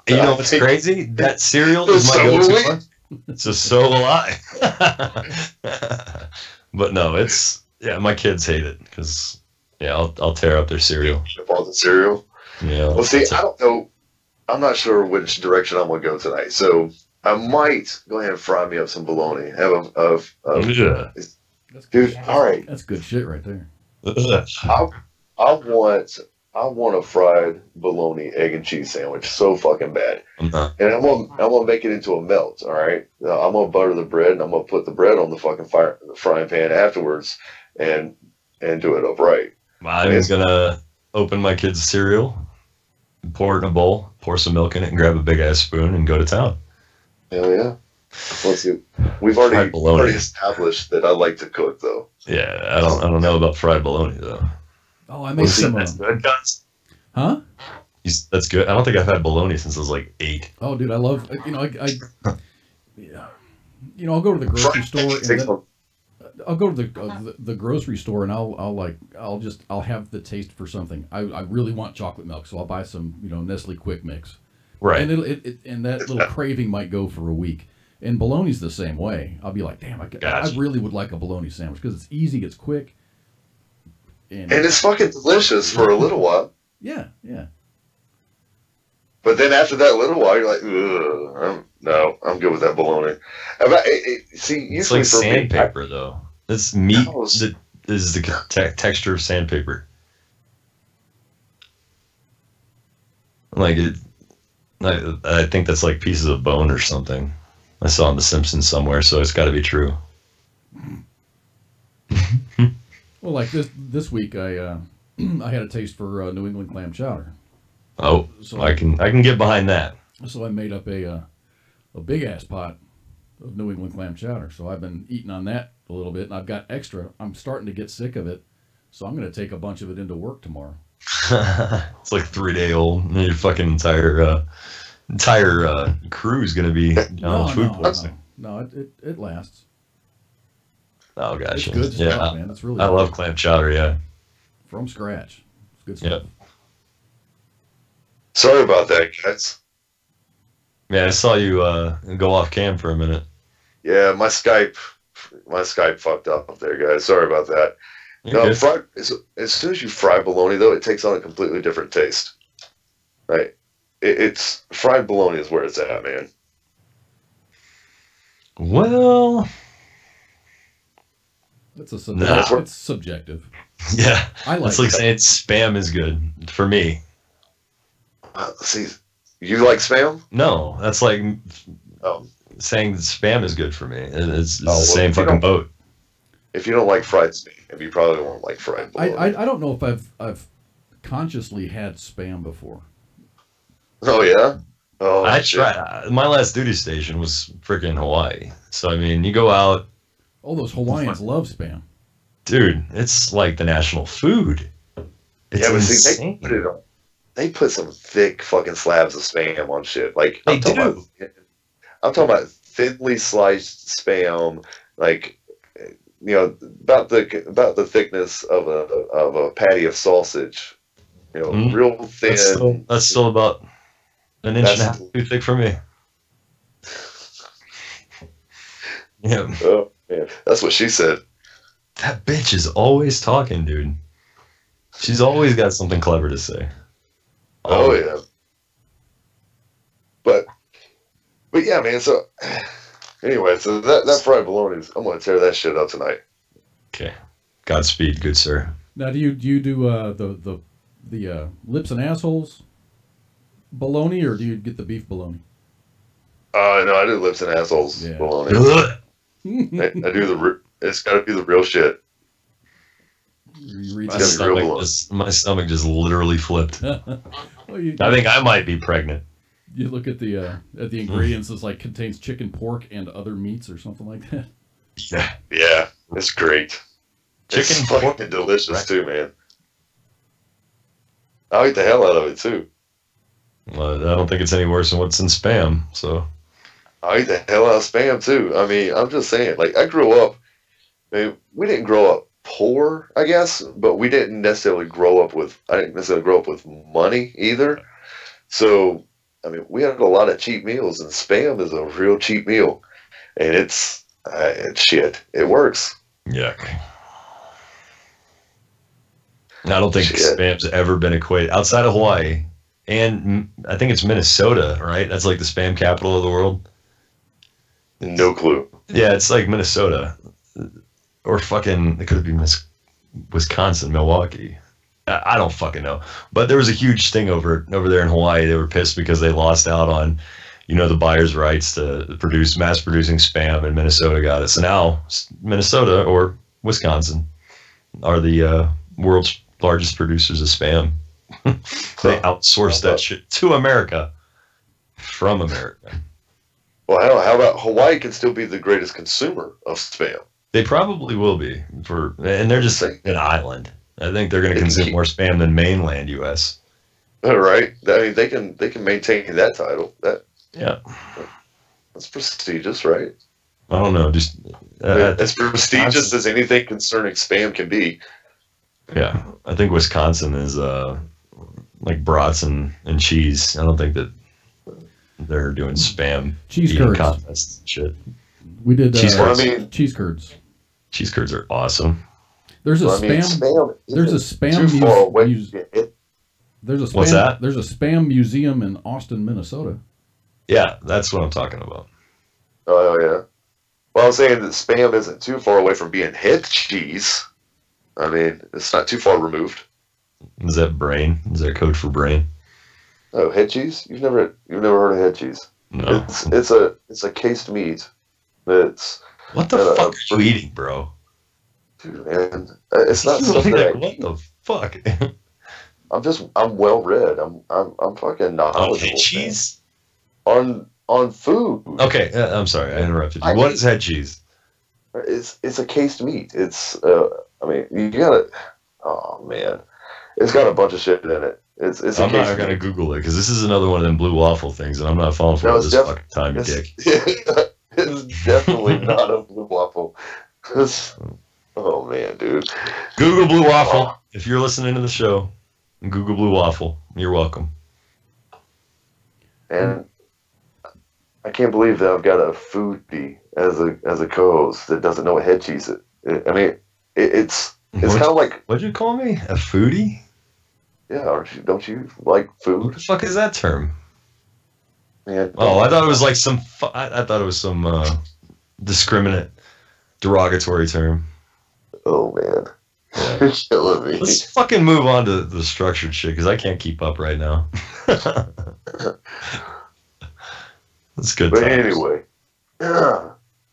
You know what's crazy? That cereal is my go-to. It's just so alive. But no, my kids hate it because I'll tear up their cereal. All the cereal. Yeah. Well, see, I don't know. I'm not sure which direction I'm gonna go tonight, so I might go ahead and fry me up some bologna. Dude, all right. That's good shit right there. I want a fried bologna, egg and cheese sandwich so fucking bad, and I'm gonna make it into a melt. All right, I'm gonna butter the bread, and I'm gonna put the bread on the fucking frying pan afterwards, and do it up right. I'm gonna open my kids' cereal, pour it in a bowl, pour some milk in it, and grab a big ass spoon and go to town. Hell yeah! Let's see. We've already established that I like to cook, though. Yeah, I don't know about fried bologna though. Oh, I made some. That's good, guys. Huh? That's good. I don't think I've had bologna since I was like 8. Oh, dude, I love. I'll go to the grocery store and then I'll go to the grocery store and I'll have the taste for something. I really want chocolate milk, so I'll buy some Nestle Quick Mix. Right. And and that little craving might go for a week. And bologna's the same way. I'll be like, damn, I really would like a bologna sandwich because it's easy, it's quick. And it's fucking delicious for a little while. Yeah. But then after that little while, you're like, ugh, I'm good with that bologna. See, it's like sandpaper, though. It's meat. is the texture of sandpaper. Like it, I think that's like pieces of bone or something. I saw on The Simpsons somewhere, so it's got to be true. Well, like this week, I I had a taste for New England clam chowder. Oh, So I can get behind that. So I made up a big ass pot of New England clam chowder. So I've been eating on that a little bit, and I've got extra. I'm starting to get sick of it, so I'm going to take a bunch of it into work tomorrow. It's like 3-day old. And your fucking entire crew is gonna be down with food poisoning. No, it lasts. Oh gosh, It's good stuff, man. It's really I good. love clam chowder. Yeah, From scratch. It's good stuff. Sorry about that, guys. Yeah, I saw you go off cam for a minute. Yeah, my Skype fucked up there, guys. Sorry about that. You're No, good. as soon as you fry bologna, though, it takes on a completely different taste. Right? It's fried bologna is where it's at, man. Well, Nah. It's subjective. yeah, I like it's like it. saying Spam is good for me. See, you like Spam? No, that's like Oh, saying that Spam is good for me. It's well, the same if you fucking don't- boat. if you don't like fried Spam, you probably won't like fried bologna. I don't know if I've consciously had Spam before. Oh yeah. Oh, I shit. tried. My last duty station was freaking Hawaii. So I mean, you go out, Oh, those Hawaiians love Spam. dude. It's like the national food. It's Yeah, but see, insane. they put some thick fucking slabs of Spam on shit. Like They I'm talking about thinly sliced Spam, like about the thickness of a patty of sausage. Mhm. Real thin. That's still about an inch and a half That's- too thick for me. Yeah, Oh man, that's what she said. that bitch is always talking, dude. She's always got something clever to say. Oh yeah. But yeah, man. So anyway, so that fried bologna, I'm gonna tear that shit up tonight. Okay. Godspeed, good sir. Now, do you do the lips and assholes bologna, or do you get the beef bologna? No, I do lips and assholes Yeah. bologna. Ugh. I do it's got to be the real shit. You read My It's gotta be real my stomach just literally flipped. well, I think I might be pregnant. you look at the ingredients. It's like contains chicken, pork, and other meats, or something like that. Yeah. Yeah, it's great. Chicken, it's pork, fucking delicious too, man. I'll eat the hell out of it too. Well, I don't think it's any worse than what's in Spam. So I'll eat the hell out of Spam too. I mean, I'm just saying. Like, I grew up. I mean, we didn't grow up poor, I guess, but we didn't necessarily grow up with. I didn't necessarily grow up with money either. So, I mean, we had a lot of cheap meals, and Spam is a real cheap meal, and it's shit. It works. yuck. And I don't think Shit. Spam's ever been equated outside of Hawaii, and I think it's Minnesota, right? That's like the Spam capital of the world. No clue. Yeah, it's like Minnesota, or fucking it could be Wisconsin, Milwaukee. I don't fucking know. But there was a huge thing over there in Hawaii. They were pissed because they lost out on, the buyer's rights to mass producing Spam, and Minnesota got it. So now Minnesota or Wisconsin are the world's largest producers of Spam. They outsourced that shit to America from America. Well, how about Hawaii can still be the greatest consumer of Spam? They probably will be and they're just an island. I think they're going to consume more Spam than mainland U.S. Right? I mean, they can maintain that title. Yeah, That's prestigious, right? I don't know. Just As prestigious as anything concerning Spam can be. yeah, I think Wisconsin is like brats and cheese. I don't think that they're doing Spam Cheese eating curds. contests and shit. We did Cheese Well, curds. I mean, cheese curds. Cheese curds are awesome. There's a well, I mean, Spam. There's a isn't Spam too far away. There's a Spam, What's that? There's a Spam museum in Austin, Minnesota. Yeah, that's what I'm talking about. Oh yeah. Well, I'm saying that Spam isn't too far away from being head cheese. I mean, it's not too far removed. Is that brain? Is that code for brain? Oh, head cheese? You've never heard of head cheese? No. It's a cased meat. It's what the fuck are you eating, bro? Dude, man, it's not something. What the fuck? I'm well read. I'm fucking knowledgeable. On head cheese? On food. Okay, I'm sorry, I interrupted you. What is head cheese? It's a cased meat. It's I mean, you gotta. Oh man, it's got a bunch of shit in it. It's. I'm not gonna Google it because this is another one of them blue waffle things, and I'm not falling for it this fucking time, you dick. It's definitely not a blue waffle. Oh man, dude. Google blue waffle if you're listening to the show. Google blue waffle. You're welcome. And I can't believe that I've got a foodie as a co-host that doesn't know what head cheese is. I mean, it's kind of like. What'd you call me? A foodie? Yeah, don't you like food? What the fuck is that term? Man, oh, I thought it was like some. I thought it was some discriminate, derogatory term. Oh man, you're killing me. Let's fucking move on to the structured shit because I can't keep up right now. That's good. But times.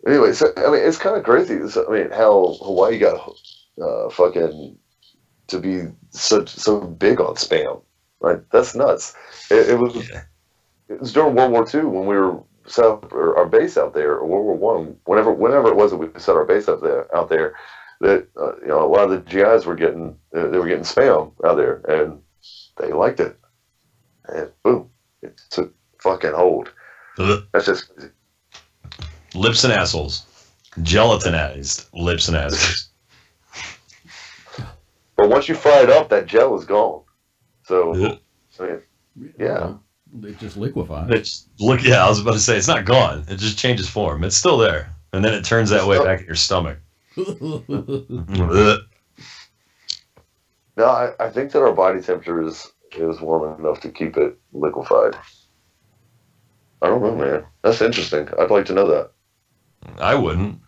anyway, so I mean, it's kind of crazy. I mean, how Hawaii got fucking to be so big on spam, right? That's nuts. It was during World War II when we were set up our base out there, or World War I, whenever it was that we set our base out there. That a lot of the GIs were getting spam out there, and they liked it, and boom, it took fucking hold. That's just crazy. Lips and assholes, gelatinized lips and assholes. But once you fry it up, that gel is gone. So, I mean, yeah. It just liquefies. Yeah, I was about to say, it's not gone. It just changes form. It's still there. And then it turns that way back in your stomach. No, I think that our body temperature is warm enough to keep it liquefied. I don't know, man. That's interesting. I'd like to know that. I wouldn't.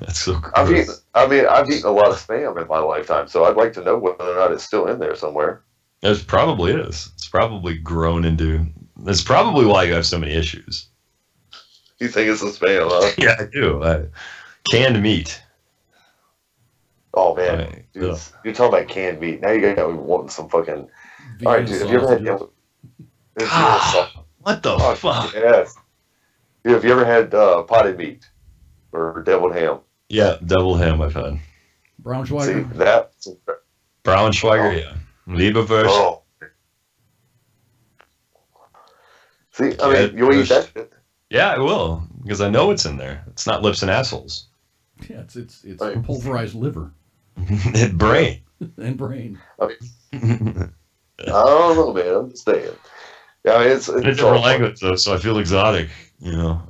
That's so gross. I've eaten a lot of spam in my lifetime, so I'd like to know whether or not it's still in there somewhere. It probably is. It's probably grown into. That's probably why you have so many issues. You think it's the spam, huh? Yeah, I do. Canned meat. Oh man, dude, you're talking about canned meat. Now you got me wanting some fucking. All right, dude. Have you ever had? What the fuck? Yes. Dude, have you ever had potted meat or deviled ham? Yeah, deviled ham I've had. Braunschweiger. See that? Braunschweiger, yeah. Leberwurst. Oh. See, I mean, you'll eat that shit. Yeah, I will, because I know it's in there. It's not lips and assholes. Yeah, it's pulverized liver. Brain. And brain. I mean, I don't know, man. I'm just saying. Yeah, I mean, it's a different language, though, so I feel exotic, you know.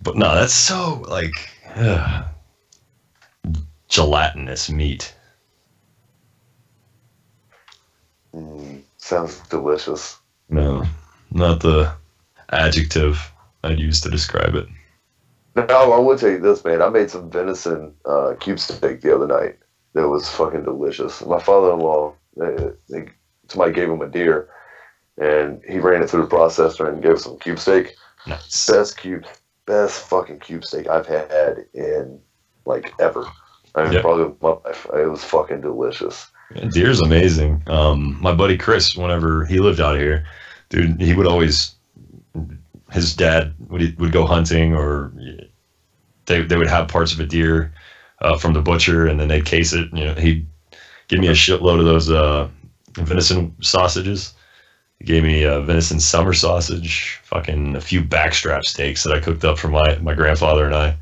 But no, that's so, like, gelatinous meat. Sounds delicious. No, not the adjective I'd use to describe it. No, I will tell you this, man. I made some venison cube steak the other night. That was fucking delicious. My father-in-law, somebody gave him a deer, and he ran it through the processor and gave us some cube steak. Nice. Best fucking cube steak I've had in like ever. I mean, probably my life. It was fucking delicious. Yeah, deer's amazing. My buddy Chris, whenever he lived out here, dude, he would always. His dad would go hunting, or they would have parts of a deer from the butcher, and then they'd case it. You know, he'd give me a shitload of those venison sausages. He gave me a venison summer sausage, fucking a few backstrap steaks that I cooked up for my grandfather and I.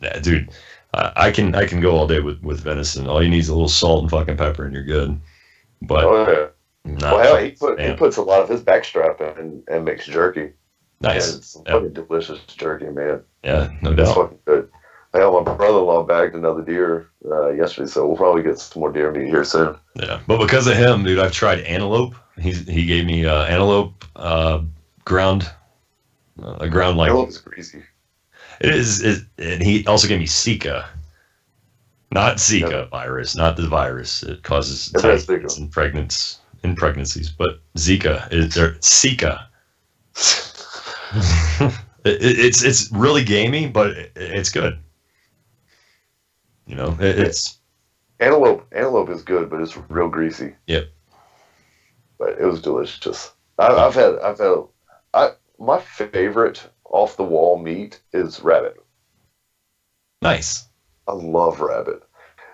Yeah, dude, I can go all day with venison. All you need is a little salt and fucking pepper, and you're good. But he puts a lot of his backstrap in and makes jerky. Nice. And it's fucking delicious jerky, man. Yeah, no doubt. It's fucking good. My brother-in-law bagged another deer yesterday, so we'll probably get some more deer meat here soon. Yeah, but because of him, dude, I've tried antelope. He gave me antelope ground like. Antelope is greasy. It is, and he also gave me Zika. Not Zika virus, not the virus. It causes typhoid in pregnancies, but Zika is Zika. It's really gamey, but it's good. You know, it's antelope. Antelope is good, but it's real greasy. Yep. But it was delicious. I've had my favorite off the wall meat is rabbit. Nice. I love rabbit.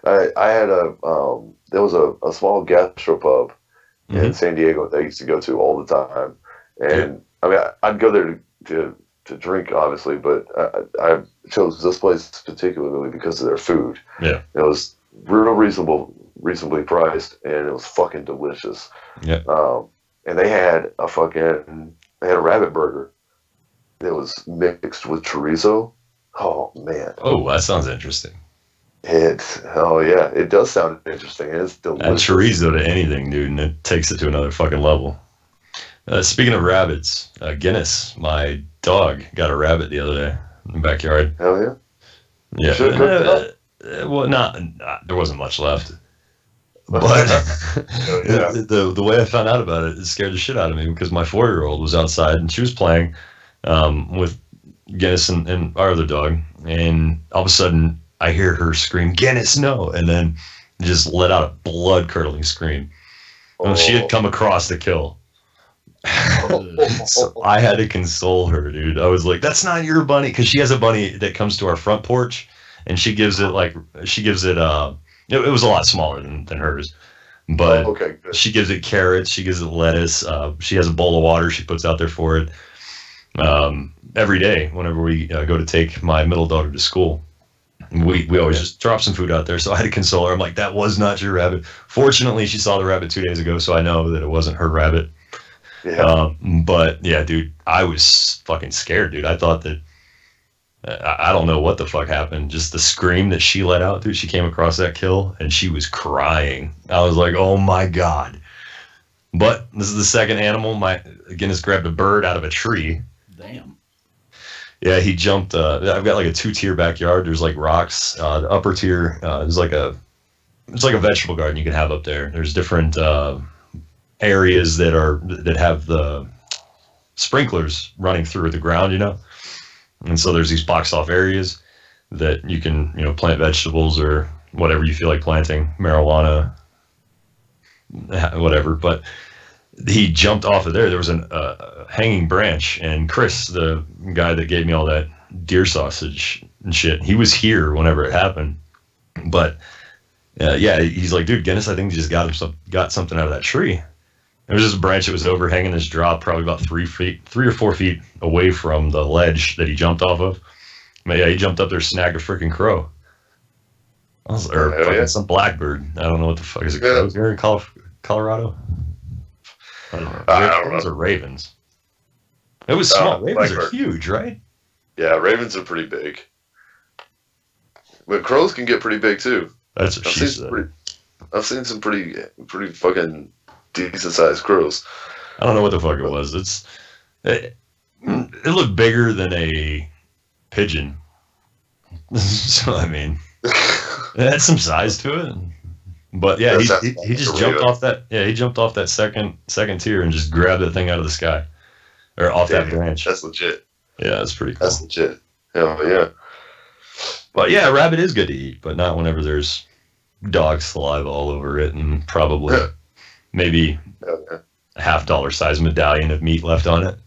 I had there was a small gastropub in San Diego that I used to go to all the time, and I mean I'd go there to drink, obviously, but I chose this place particularly because of their food. Yeah, it was real reasonably priced, and it was fucking delicious. Yeah, and they had a rabbit burger that was mixed with chorizo. Oh man! Oh, that sounds interesting. It does sound interesting. It's delicious. Add chorizo to anything, dude, and it takes it to another fucking level. Speaking of rabbits, Guinness, my dog, got a rabbit the other day in the backyard. Hell yeah! Yeah. Well, there wasn't much left. But the way I found out about it scared the shit out of me because my 4-year-old was outside and she was playing with Guinness and our other dog, and all of a sudden I hear her scream, "Guinness, no!" and then just let out a blood-curdling scream. Well, she had come across the kill. So I had to console her, dude. I was like, "That's not your bunny," because she has a bunny that comes to our front porch, and she gives it it was a lot smaller than hers, but she gives it carrots, she gives it lettuce, she has a bowl of water she puts out there for it every day whenever we go to take my middle daughter to school. We always just drop some food out there, so I had to console her. I'm like, "That was not your rabbit." Fortunately, she saw the rabbit 2 days ago, so I know that it wasn't her rabbit. Yeah. But yeah, dude, I was fucking scared, dude. I thought that I don't know what the fuck happened. Just the scream that she let out, dude. She came across that kill and she was crying. I was like, "Oh my god!" But this is the second animal. Guinness grabbed a bird out of a tree. Damn. Yeah, he jumped. I've got like a 2-tier backyard. There's like rocks. The upper tier is it's like a vegetable garden you can have up there. There's different areas that have the sprinklers running through the ground, you know. And so there's these boxed off areas that you can, plant vegetables or whatever you feel like planting, marijuana, whatever. But he jumped off of there. There was a hanging branch, and Chris, the guy that gave me all that deer sausage and shit, he was here whenever it happened. But yeah, he's like, "Dude, Guinness, I think he just got something out of that tree." There was this branch that was overhanging this drop, probably about 3 or 4 feet away from the ledge that he jumped off of. But yeah, he jumped up there, snagged a freaking crow. Some blackbird. I don't know what the fuck is it. Crows here in Colorado? I don't know. Those are ravens. It was small. Ravens are huge, right? Yeah, ravens are pretty big. But crows can get pretty big too. That's what she said. I've seen some pretty fucking decent sized crows. I don't know what the fuck it was. It looked bigger than a pigeon. So I mean, it had some size to it. But yeah, he just jumped off that. Yeah, he jumped off that second tier and just grabbed that thing out of the sky, or off that branch. That's legit. Yeah, that's pretty cool. That's legit. Hell yeah. But yeah, rabbit is good to eat, but not whenever there's dog saliva all over it and probably maybe a $50 size medallion of meat left on it.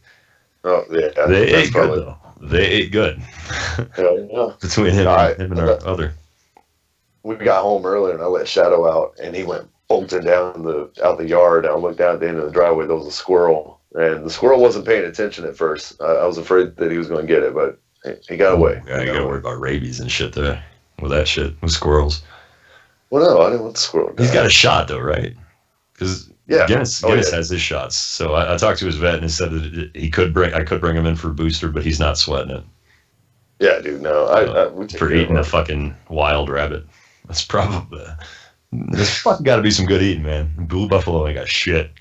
Oh yeah, they ate good though. They ate good. Hell yeah. Between him and our other. We got home earlier and I let Shadow out and he went bolting down out the yard. I looked down at the end of the driveway. There was a squirrel, and the squirrel wasn't paying attention at first. I was afraid that he was going to get it, but he got away. Yeah, you got to worry about rabies and shit there with that shit with squirrels. Well, no, I didn't want the squirrel. He's got a shot though, right? Because Guinness has his shots. So I talked to his vet and he said that I could bring him in for a booster, but he's not sweating it. Yeah, dude. No, for eating a fucking wild rabbit. That's probably there's fucking got to be some good eating, man. Blue buffalo ain't got shit.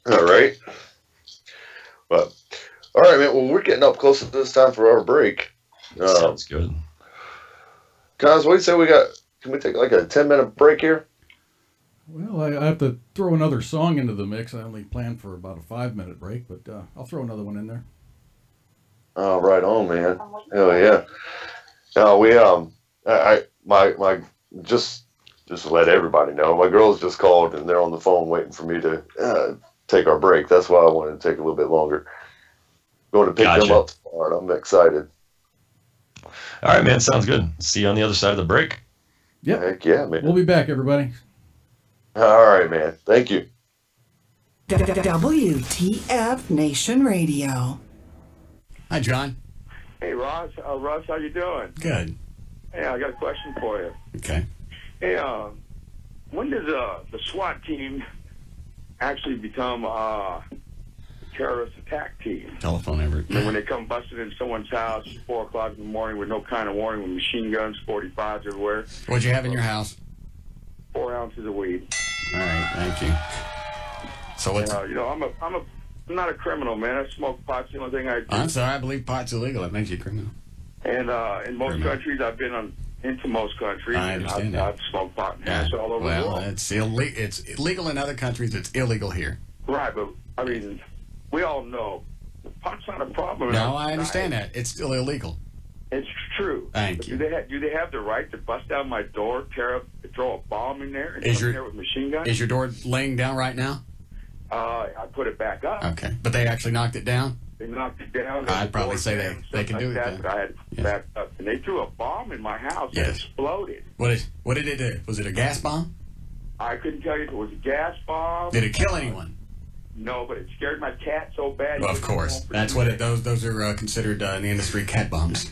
All right. But All right, man. Well, we're getting up close to this time for our break. Sounds good. Guys, what do you say we got? Can we take like a 10-minute break here? Well, I have to throw another song into the mix. I only planned for about a 5-minute break, but I'll throw another one in there. Oh, right on, man. Hell yeah. No, we my just to let everybody know, my girls just called and they're on the phone waiting for me to take our break. That's why I wanted to take a little bit longer. Going to pick them up tomorrow, and I'm excited. All right, man. Sounds good. See you on the other side of the break. Yep. Heck yeah, man. We'll be back, everybody. All right, man. Thank you. WTF Nation Radio. Hi, John. Hey, Ross. Russ, how you doing? Good. Hey, I got a question for you. Okay. Hey, when does the SWAT team actually become a terrorist attack team? Telephone number. I mean, when they come busting in someone's house at 4 o'clock in the morning with no kind of warning, with machine guns, 45s everywhere. What'd you have in your house? 4 ounces of weed. All right, thank you. So what's... You know, I'm not a criminal, man. I smoke pot's the only thing I do. I'm sorry, I believe pot's illegal. That makes you a criminal. And in most countries, I've been into most countries. I understand that. I've smoked pot and hash all over the world. It's illegal in other countries. It's illegal here. Right, but, I mean, we all know pot's not a problem. No, I understand that. It's still illegal. It's true. Thank you. Do they have the right to bust down my door, throw a bomb in there, and come in there with machine guns? Is your door laying down right now? I put it back up. Okay, but they actually knocked it down? They knocked it down. I'd probably say they can do that. it. But I had it back up, and they threw a bomb in my house that exploded. What did it do? Was it a gas bomb? I couldn't tell you if it was a gas bomb. Did it kill anyone? No, but it scared my cat so bad. Well, of course. That's what those are considered in the industry cat bombs.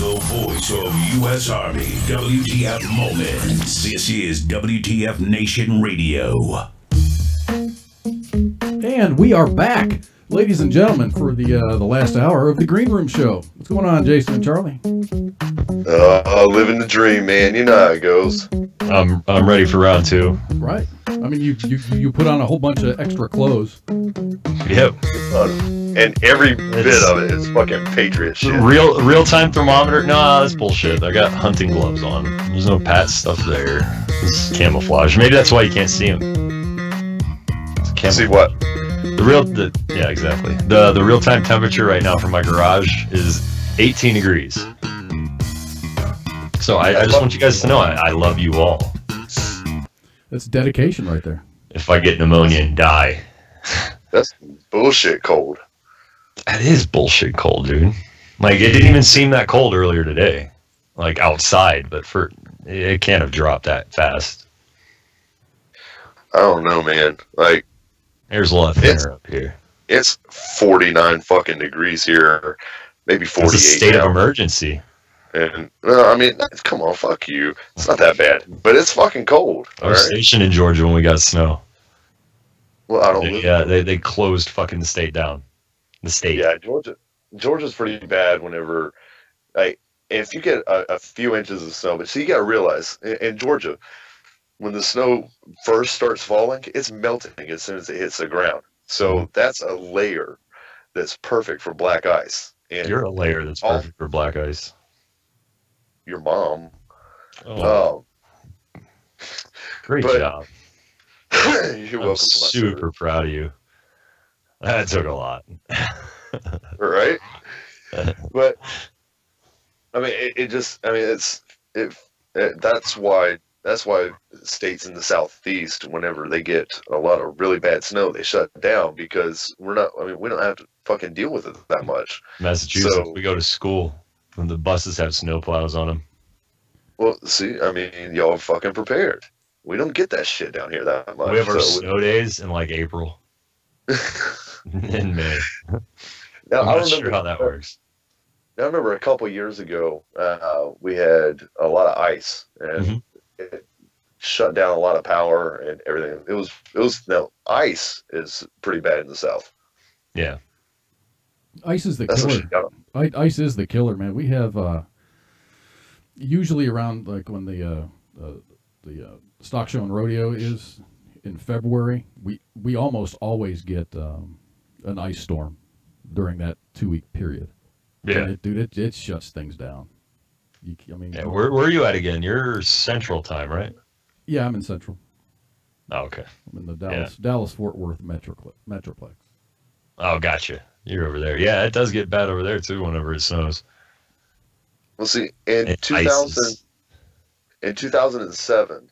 The voice of U.S. Army, WTF Moments. This is WTF Nation Radio. And we are back, ladies and gentlemen, for the last hour of the Green Room Show. What's going on, Jason and Charlie? Living the dream, man. You know how it goes. I'm ready for round 2. Right. I mean, you put on a whole bunch of extra clothes. Yep. And every bit of it is fucking Patriot shit. Real-time thermometer? Nah, that's bullshit. I got hunting gloves on. There's no Pat stuff there. This is camouflage. Maybe that's why you can't see them. See what? Yeah, exactly. The real-time temperature right now for my garage is 18 degrees. So I just want you guys to know I love you all. That's dedication right there. If I get pneumonia and die. That's bullshit cold. That is bullshit cold, dude. Like, it didn't even seem that cold earlier today. Like, outside, but it can't have dropped that fast. I don't know, man. Like, there's a lot thinner up here. It's 49 fucking degrees here, maybe 48. It's a state now. of emergency. And I mean, come on, fuck you. It's not that bad, but it's fucking cold. I was stationed in Georgia when we got snow. Well, I don't. Yeah, they closed fucking the state down. The state. Yeah, Georgia's pretty bad. Whenever, like, if you get a few inches of snow, but see, you got to realize in Georgia, when the snow first starts falling, it's melting as soon as it hits the ground. So that's a layer that's perfect for black ice. And you're a layer that's perfect for black ice. Your mom. Oh. Great job. You're welcome. I'm super proud of you. That took a lot. Right? But I mean, that's why states in the southeast, whenever they get a lot of really bad snow, they shut down because we don't have to fucking deal with it that much. Massachusetts, we go to school and the buses have snowplows on them. Well, see, I mean, y'all are fucking prepared. We don't get that shit down here that much. We have our snow days in like April. In May. Now, I'm not sure how that works. I remember a couple years ago, we had a lot of ice, and it shut down a lot of power and everything. Ice is pretty bad in the South. Yeah. Ice is the killer. Ice is the killer, man. We have usually around like when the stock show and rodeo is in February, we almost always get an ice storm during that 2-week period. Yeah, it shuts things down. Yeah, where are you at again? You're Central Time, right? Yeah, I'm in Central. Oh, okay. I'm in the Dallas Fort Worth Metroplex. Oh, gotcha. You're over there. Yeah, it does get bad over there too whenever it snows. Well, see, in 2007,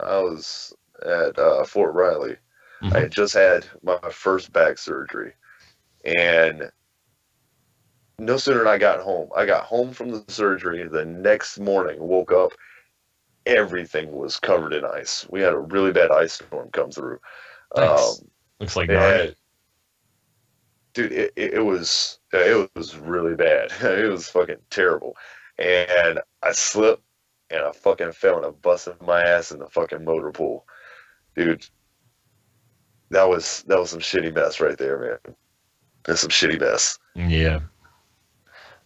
I was at Fort Riley. I had just had my first back surgery, and no sooner than I got home from the surgery, the next morning, woke up, everything was covered in ice. We had a really bad ice storm come through. Nice. Looks like Narnia. Dude, it was really bad. It was fucking terrible. And I slipped and I fucking fell and I busted my ass in the fucking motor pool. Dude, that was some shitty mess right there, man. That's some shitty mess. Yeah.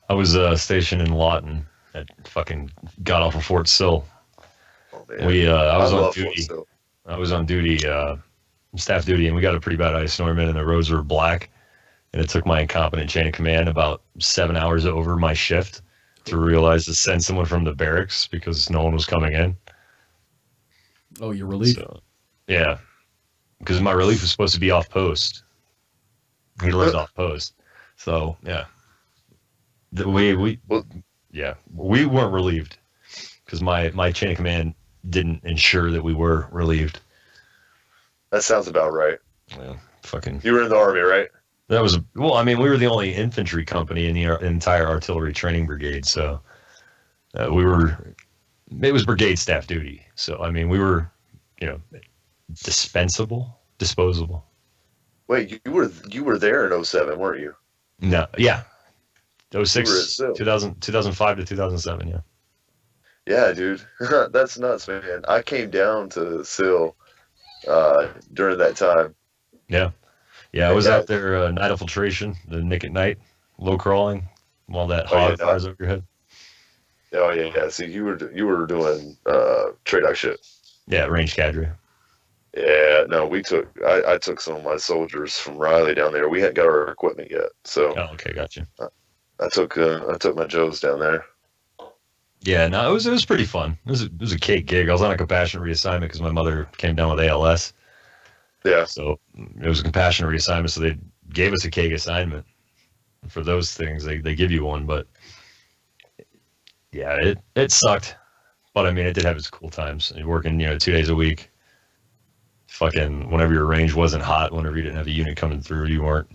I was stationed in Lawton at fucking got off of Fort Sill. Oh, man. I was on duty. I was on duty, staff duty, and we got a pretty bad ice storm in, and the roads were black. And it took my incompetent chain of command about 7 hours over my shift to realize to send someone from the barracks because no one was coming in. Oh, your relief? So, yeah, because my relief was supposed to be off post. He lived off post, so yeah. We weren't relieved because my chain of command didn't ensure that we were relieved. That sounds about right. Yeah, fucking. You were in the Army, right? That was, well, I mean, we were the only infantry company in the entire artillery training brigade, so it was brigade staff duty. So, I mean, we were, disposable. Wait, you were there in 07, weren't you? No, yeah. 06, 2005 to 2007, yeah. Yeah, dude. That's nuts, man. I came down to SIL during that time. Yeah. Yeah, I was out there, night infiltration, the Nick at Night, low crawling, while that hog fires over your head. Oh, yeah. See, you were doing TRADOC shit. Yeah, range cadre. Yeah, no, I took some of my soldiers from Riley down there. We hadn't got our equipment yet, so. Oh, okay, gotcha. I took my Joes down there. Yeah, no, it was pretty fun. It was a cake gig. I was on a compassionate reassignment because my mother came down with ALS. Yeah. So it was a compassionate reassignment, so they gave us a cake assignment. For those things, they give you one, but yeah, it sucked. But I mean, it did have its cool times. You're working, 2 days a week. Fucking whenever your range wasn't hot, whenever you didn't have a unit coming through, you weren't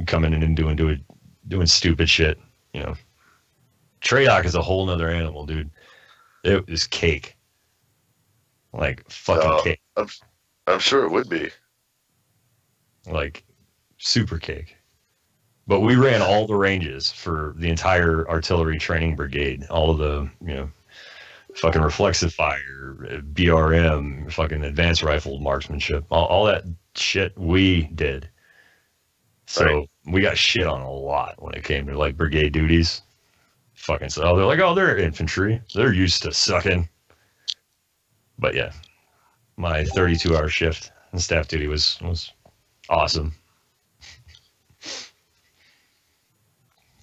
coming in and doing stupid shit, TRADOC is a whole nother animal, dude. It was cake. Like fucking cake. I'm sure it would be. Like super cake. But we ran all the ranges for the entire artillery training brigade. All of the, fucking reflexive fire, BRM, fucking advanced rifle marksmanship, all that shit we did. So we got shit on a lot when it came to like brigade duties. Fucking so they're like, oh, they're infantry. They're used to sucking. But yeah, my 32-hour shift in staff duty was awesome.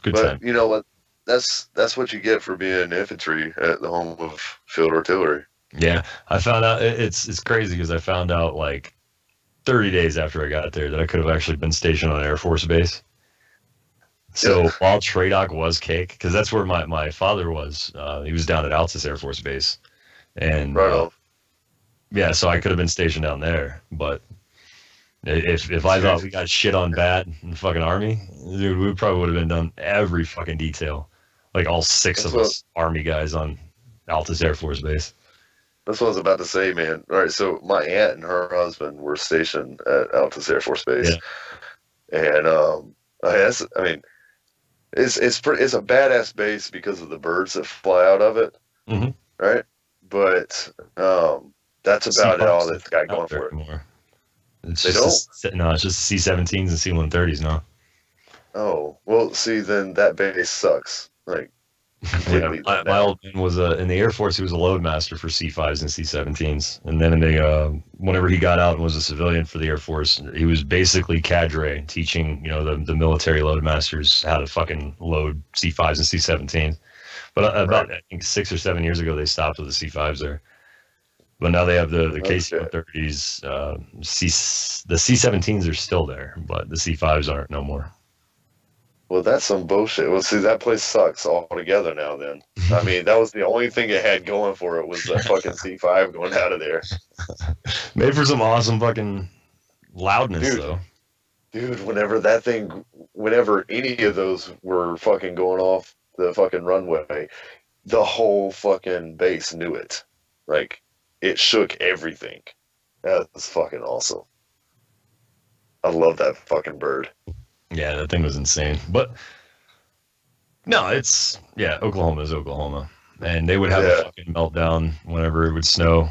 Good time. You know what? That's what you get for being infantry at the home of field artillery. Yeah, I found out it's crazy because I found out like 30 days after I got there that I could have actually been stationed on an Air Force base. So while TRADOC was cake, because that's where my father was. He was down at Altus Air Force Base, and yeah, so I could have been stationed down there. But if I thought we got shit on bad in the fucking Army, dude, we probably would have been done every fucking detail, like all six of us Army guys on Altus Air Force Base. That's what I was about to say, man. All right, so my aunt and her husband were stationed at Altus Air Force Base, and I mean. It's a badass base because of the birds that fly out of it, right? But that's about all that's got going for it. It's just C-17s and C-130s now. Oh well, see, then that base sucks. Like, yeah, my old man was in the Air Force. He was a loadmaster for C-5s and C-17s, and then whenever he got out and was a civilian for the Air Force, he was basically cadre teaching the military loadmasters how to fucking load C-5s and C-17s. But about I think 6 or 7 years ago they stopped with the C-5s there. But now they have the KC-130s. The C-17s are still there, but the C-5s aren't no more. Well, that's some bullshit. Well, see, that place sucks altogether now then. I mean, that was the only thing it had going for it was that fucking C-5 going out of there. Made for some awesome fucking loudness, though. Dude, whenever any of those were fucking going off the fucking runway, the whole fucking base knew it. Like, it shook everything. That was fucking awesome. I love that fucking bird. Yeah, that thing was insane. But no, Oklahoma is Oklahoma. And they would have a fucking meltdown whenever it would snow.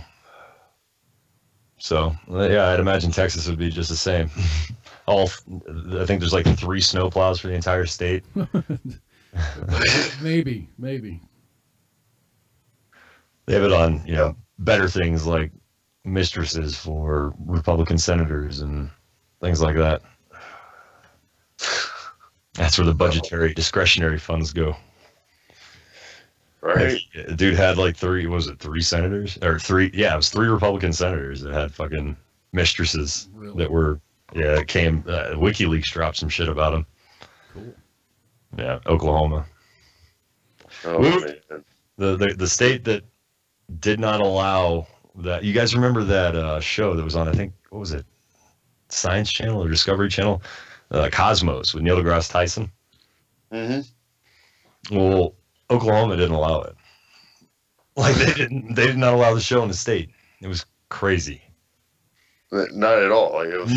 So, yeah, I'd imagine Texas would be just the same. I think there's like 3 snowplows for the entire state. Maybe. They have it on, better things like mistresses for Republican senators and things like that. That's where the budgetary discretionary funds go. Right. Dude had like 3 senators? Or 3, yeah, it was 3 Republican senators that had fucking mistresses that were, WikiLeaks dropped some shit about them. Cool. Yeah, Oklahoma. Oh, man. The state that did not allow that. You guys remember that show that was on, I think, what was it? Science Channel or Discovery Channel? Cosmos with Neil deGrasse Tyson. Mm-hmm. Well, Oklahoma didn't allow it. Like they did not allow the show in the state. It was crazy. Not at all. Like, it was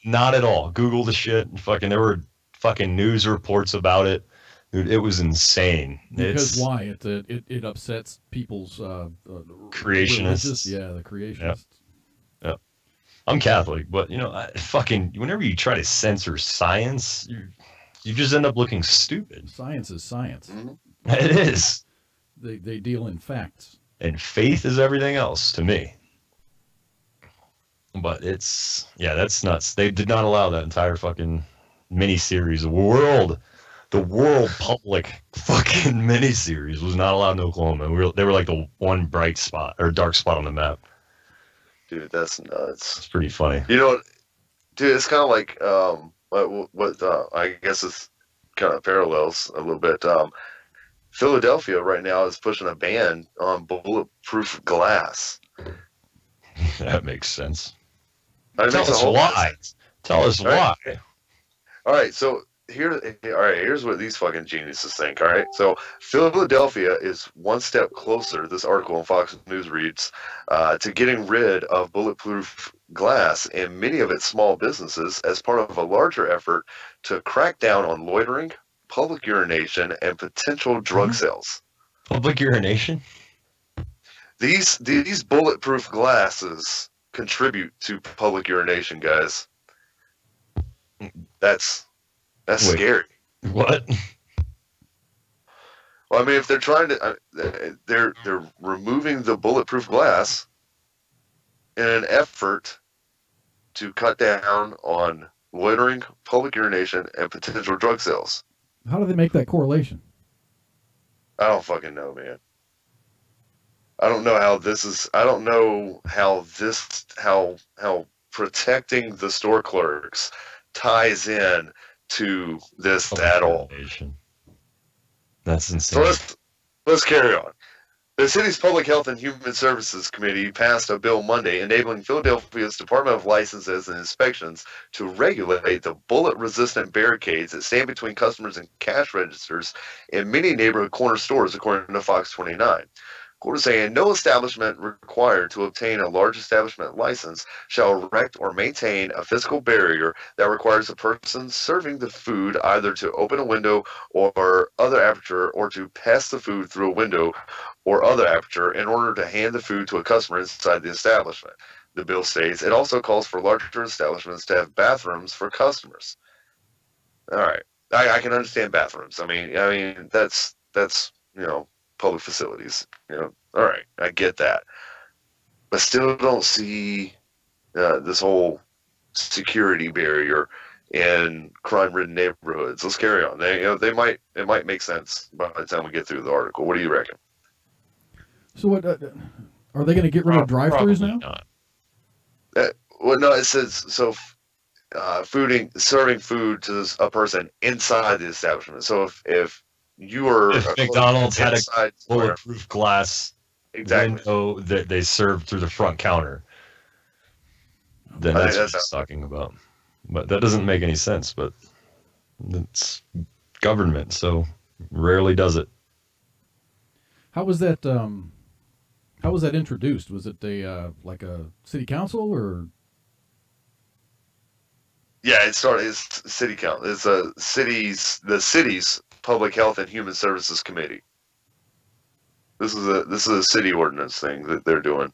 not at all. Google the shit. Fucking, there were fucking news reports about it. Dude, it was insane. Because why? It upsets people's creationists. Yeah, the creationists. Yeah. I'm Catholic, but whenever you try to censor science, you just end up looking stupid. Science is science. Mm-hmm. It is. They deal in facts. And faith is everything else to me. But that's nuts. They did not allow that entire fucking miniseries. The world public fucking miniseries was not allowed in Oklahoma. They were like the one bright spot or dark spot on the map. Dude, that's nuts. It's pretty funny. You know, dude, it's kind of like what I guess it's kind of parallels a little bit. Philadelphia right now is pushing a ban on bulletproof glass. That makes sense. Tell us why. Tell us why. All right, so here's what these fucking geniuses think. All right, so Philadelphia is one step closer. This article on Fox News reads to getting rid of bulletproof glass in many of its small businesses as part of a larger effort to crack down on loitering, public urination, and potential drug sales. Public urination? These bulletproof glasses contribute to public urination, guys. That's scary. What? Well, I mean, if they're trying to, they're removing the bulletproof glass in an effort to cut down on loitering, public urination, and potential drug sales. How do they make that correlation? I don't fucking know, man. I don't know how this is. I don't know how protecting the store clerks ties in to this at all. That's insane. So let's carry on. The city's Public Health and Human Services Committee passed a bill Monday enabling Philadelphia's Department of Licenses and Inspections to regulate the bullet-resistant barricades that stand between customers and cash registers in many neighborhood corner stores, according to Fox 29. Court is saying no establishment required to obtain a large establishment license shall erect or maintain a physical barrier that requires the person serving the food either to open a window or other aperture or to pass the food through a window or other aperture in order to hand the food to a customer inside the establishment. The bill states it also calls for larger establishments to have bathrooms for customers. All right, I can understand bathrooms. I mean that's public facilities. All right, I get that, but still don't see this whole security barrier in crime-ridden neighborhoods. Let's carry on. It might make sense by the time we get through the article. What do you reckon? So what are they going to get rid of drive-thrus now? Well, no, it says so. Serving food to a person inside the establishment. So if you were if McDonald's had a bulletproof glass window that they served through the front counter, then that's what he's talking about. But that doesn't make any sense. But it's government, so rarely does it. How was that? How was that introduced? Was it like a city council or? Yeah, it started as city council. It's the city's Public Health and Human Services Committee. This is a city ordinance thing that they're doing.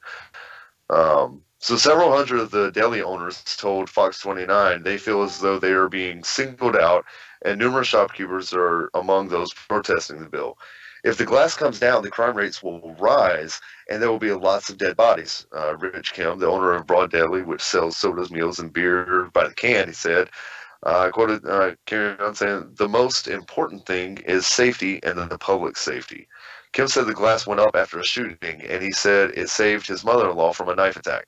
So several hundred of the deli owners told Fox 29 they feel as though they are being singled out, and numerous shopkeepers are among those protesting the bill. If the glass comes down, the crime rates will rise, and there will be lots of dead bodies. Rich Kim, the owner of Broad Deli, which sells sodas, meals, and beer by the can, he said, quoted, carrying on saying, the most important thing is safety and the public safety. Kim said the glass went up after a shooting, and he said it saved his mother-in-law from a knife attack.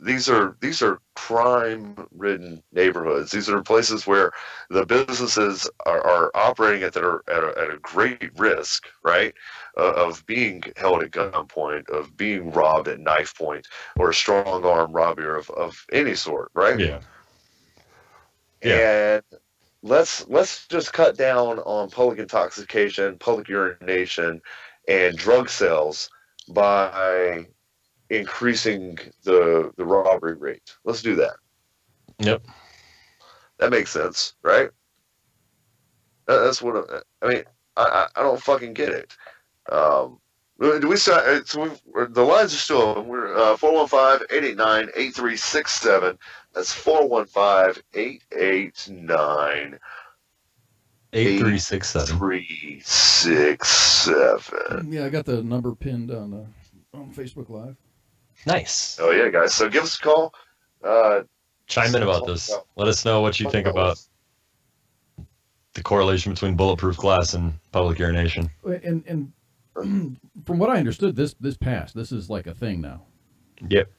These are crime-ridden neighborhoods. These are places where the businesses are operating at a great risk, right, of being held at gunpoint, of being robbed at knife point, or a strong-arm robbery of any sort, right? Yeah. And let's just cut down on public intoxication, public urination, and drug sales by increasing the robbery rate. Let's do that. Yep. That makes sense, right? That's what I mean. I don't fucking get it. Do we start? So the lines are still open. We're 415-889-8367. That's 415-889. 8367. 367. Yeah, I got the number pinned on Facebook Live. Nice. Oh yeah, guys. So give us a call. Chime in about this. Let us know what you think about the correlation between bulletproof glass and public urination. And from what I understood, this passed. This is like a thing now. Yep.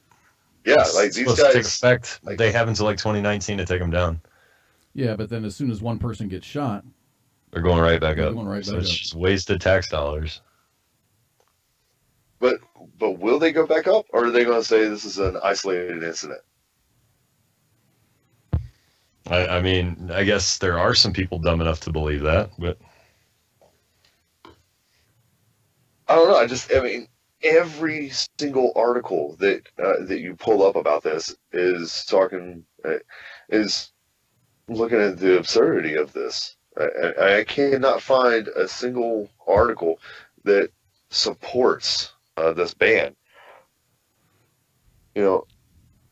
Yeah, like these guys. Take effect. They have until like 2019 to take them down. Yeah, but then as soon as one person gets shot, they're going right back up. So it's just wasted tax dollars. But will they go back up, or are they going to say this is an isolated incident? I mean, I guess there are some people dumb enough to believe that, but I don't know. I mean, every single article that you pull up about this is talking, is looking at the absurdity of this. I cannot find a single article that supports this ban. You know,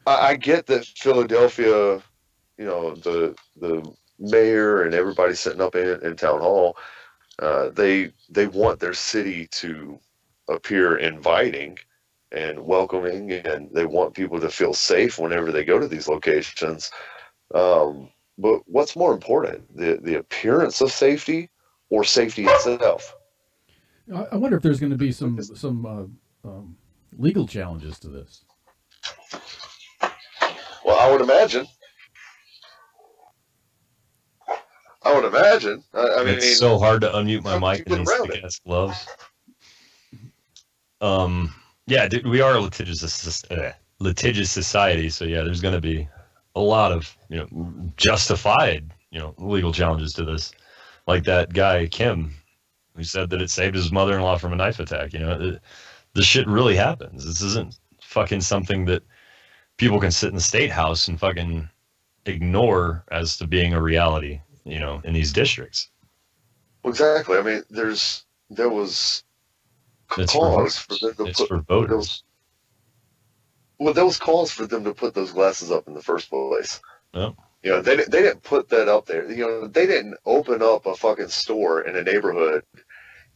I get that Philadelphia, you know, the mayor and everybody sitting up in town hall, they want their city to appear inviting and welcoming, and they want people to feel safe whenever they go to these locations. But what's more important, the appearance of safety or safety itself? I wonder if there's going to be some legal challenges to this. Well, I would imagine. I mean, it's so hard to unmute my mic in these thick-ass gloves. Yeah, we are a litigious society, so yeah, there's going to be a lot of, you know, justified, you know, legal challenges to this. Like that guy Kim, who said that it saved his mother-in-law from a knife attack. You know, this shit really happens. This isn't fucking something that people can sit in the state house and fucking ignore as to being a reality, you know, in these districts. Well, exactly. I mean, there was cause for them to put for voters. Well, there was cause for them to put those glasses up in the first place. Yeah. You know, they didn't put that up there. You know, they didn't open up a fucking store in a neighborhood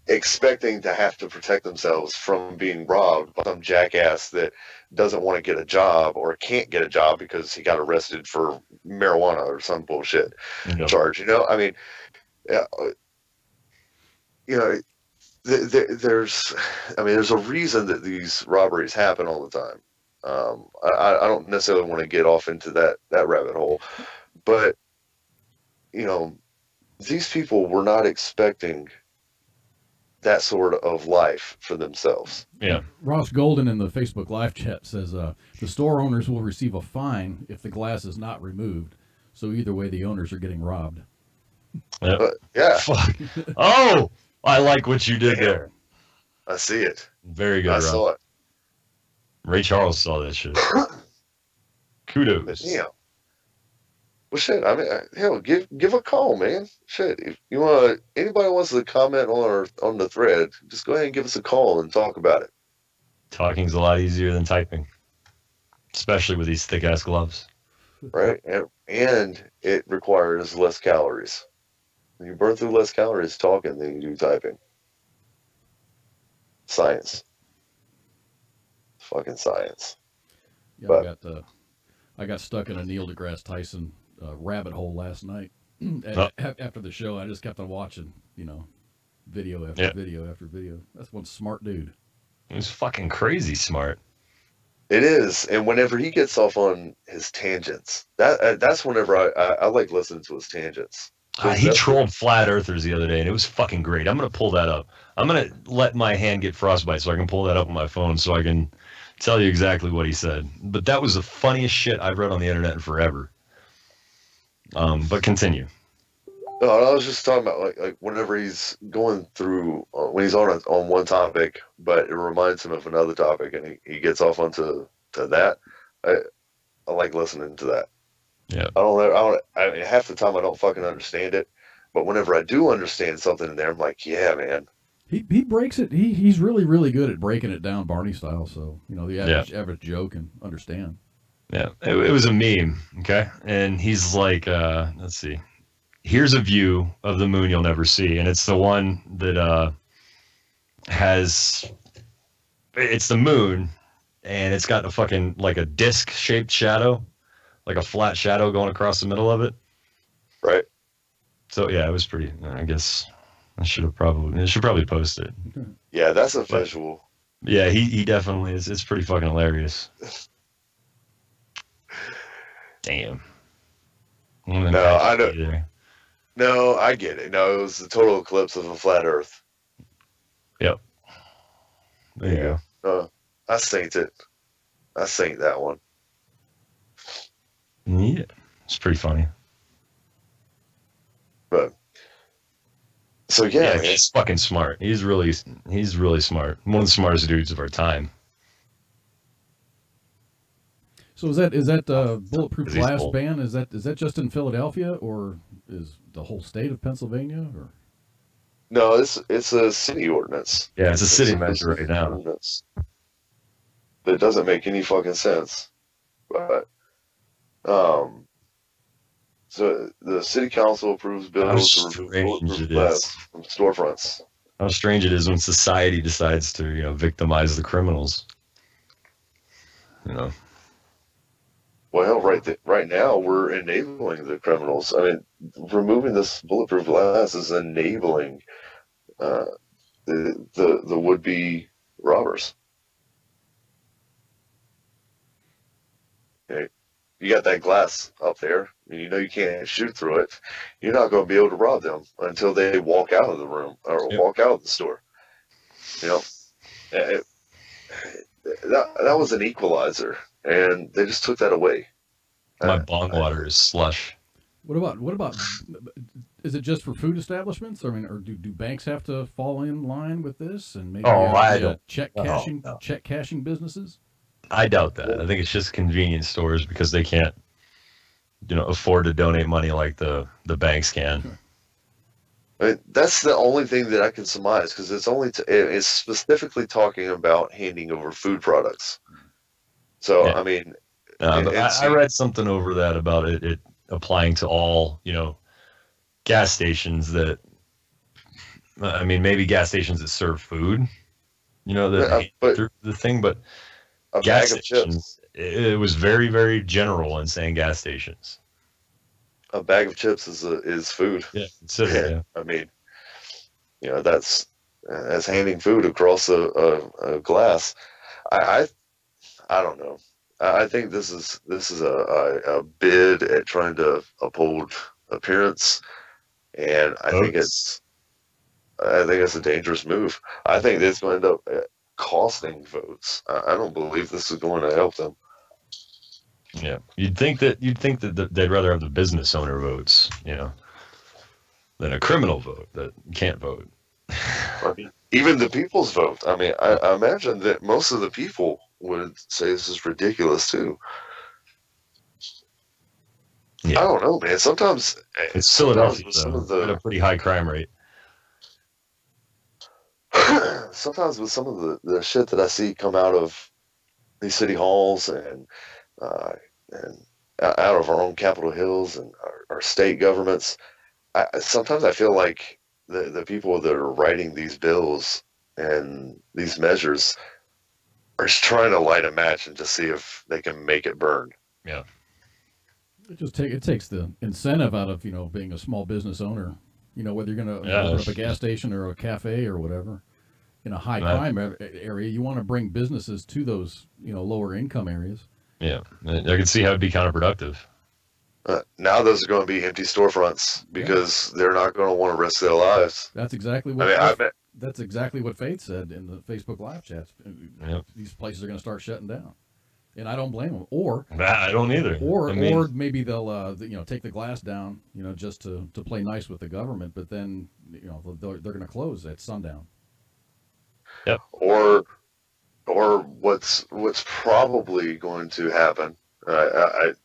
expecting to have to protect themselves from being robbed by some jackass that doesn't want to get a job or can't get a job because he got arrested for marijuana or some bullshit charge. You know, I mean, you know, there's a reason that these robberies happen all the time. I don't necessarily want to get off into that rabbit hole, but you know, these people were not expecting that sort of life for themselves. Yeah. Ross Golden in the Facebook Live chat says the store owners will receive a fine if the glass is not removed. So either way, the owners are getting robbed. Yeah. Fuck. Oh, I like what you did there. I see it. Very good. I Rob. saw it. Ray Charles saw that shit. Kudos. Yeah. Well, shit. I mean, hell, give a call, man. Shit. If you want, anybody wants to comment on the thread, just go ahead and give us a call and talk about it. Talking's a lot easier than typing, especially with these thick ass gloves. Right, and it requires less calories. You burn through less calories talking than you do typing. Science. Fucking science. Yeah, but I got stuck in a Neil deGrasse Tyson rabbit hole last night. After the show, I just kept on watching, you know, video after video after video. That's one smart dude. He's fucking crazy smart. It is, and whenever he gets off on his tangents, that's whenever I like listening to his tangents. He trolled flat earthers the other day, and it was fucking great. I'm gonna pull that up. I'm gonna let my hand get frostbite so I can pull that up on my phone so I can tell you exactly what he said. But that was the funniest shit I've read on the internet in forever. But continue. No, I was just talking about like whenever he's going through when he's on one topic, but it reminds him of another topic, and he gets off onto that. I like listening to that. Yeah. I mean, half the time I don't fucking understand it, But whenever I do understand something in there, I'm like, yeah, man. He breaks it. He's really, really good at breaking it down Barney style. So, you know, the average Joe can understand. Yeah, it was a meme, okay? And he's like, let's see. Here's a view of the moon you'll never see. And it's the one that it's the moon, and it's got a fucking, like a disc-shaped shadow, like a flat shadow going across the middle of it. Right. So, yeah, it was pretty, I guess I should probably post it. Yeah, that's a visual. Yeah, he definitely is. It's pretty fucking hilarious. Damn. No, I don't. No, I get it. No, it was the total eclipse of a flat Earth. Yep. There you go. I synced it. I synced that one. Yeah, it's pretty funny. But so yeah, he's fucking smart. He's really smart. One of the smartest dudes of our time. So is that bulletproof glass ban? Is that just in Philadelphia, or is the whole state of Pennsylvania? Or no, it's a city ordinance. Yeah, it's a city measure right now. Ordinance. That doesn't make any fucking sense. But so the city council approves bills to remove bulletproof glass from storefronts. How strange it is when society decides to, you know, victimize the criminals. You know. Well, right now we're enabling the criminals. I mean, removing this bulletproof glass is enabling the would-be robbers. Okay. You got that glass up there, and you know you can't shoot through it. You're not going to be able to rob them until they walk out of the room or walk out of the store. You know, that was an equalizer. And they just took that away. My bong water is slush. What about? Is it just for food establishments? I mean, or do banks have to fall in line with this and maybe check cashing businesses? I doubt that. I think it's just convenience stores because they can't, you know, afford to donate money like the banks can. Sure. I mean, that's the only thing that I can surmise because it's specifically talking about handing over food products. So, yeah. I mean... but I read something over that about it applying to all, you know, gas stations that... I mean, maybe gas stations that serve food, you know, the thing, but gas stations, it was very, very general in saying gas stations. A bag of chips is food. Yeah, consider it. I mean, you know, that's handing food across a glass. I don't know. I think this is a bid at trying to uphold appearance, and I think it's a dangerous move. I think it's going to end up costing votes. I don't believe this is going to help them. Yeah, you'd think that they'd rather have the business owner votes, you know, than a criminal vote that can't vote. I mean, even the people's vote. I mean, I imagine that most of the people would say this is ridiculous too. Yeah. I don't know, man. Sometimes it's Philadelphia, though. At a pretty high crime rate. Sometimes with some of the shit that I see come out of these city halls and out of our own Capitol Hills and our state governments, sometimes I feel like the people that are writing these bills and these measures are just trying to light a match and just see if they can make it burn. Yeah. It takes the incentive out of, you know, being a small business owner, you know, whether you're going to open up a gas station or a cafe or whatever in a high crime area, you want to bring businesses to those, you know, lower income areas. Yeah. I can see how it'd be counterproductive. Now those are going to be empty storefronts because they're not going to want to risk their lives. That's exactly what that's exactly what Faith said in the Facebook live chats. Yep. These places are going to start shutting down, and I don't blame them. Or I don't either. Or maybe they'll you know, take the glass down, you know, just to play nice with the government. But then, you know, they're going to close at sundown. Yep. Or what's probably going to happen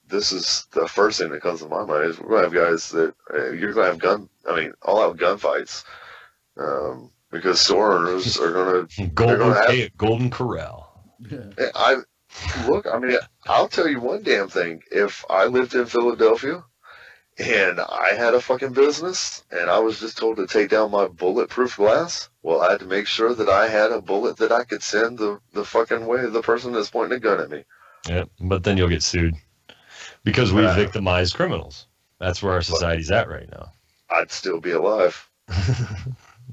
This is the first thing that comes to my mind is we're gonna have guys that you're gonna have all out gunfights, because store owners are gonna Golden Corral. I'll tell you one damn thing. If I lived in Philadelphia and I had a fucking business and I was just told to take down my bulletproof glass, well, I had to make sure that I had a bullet that I could send the fucking way of the person that's pointing a gun at me. Yeah, but then you'll get sued because we victimize criminals. That's where our society's at right now. I'd still be alive.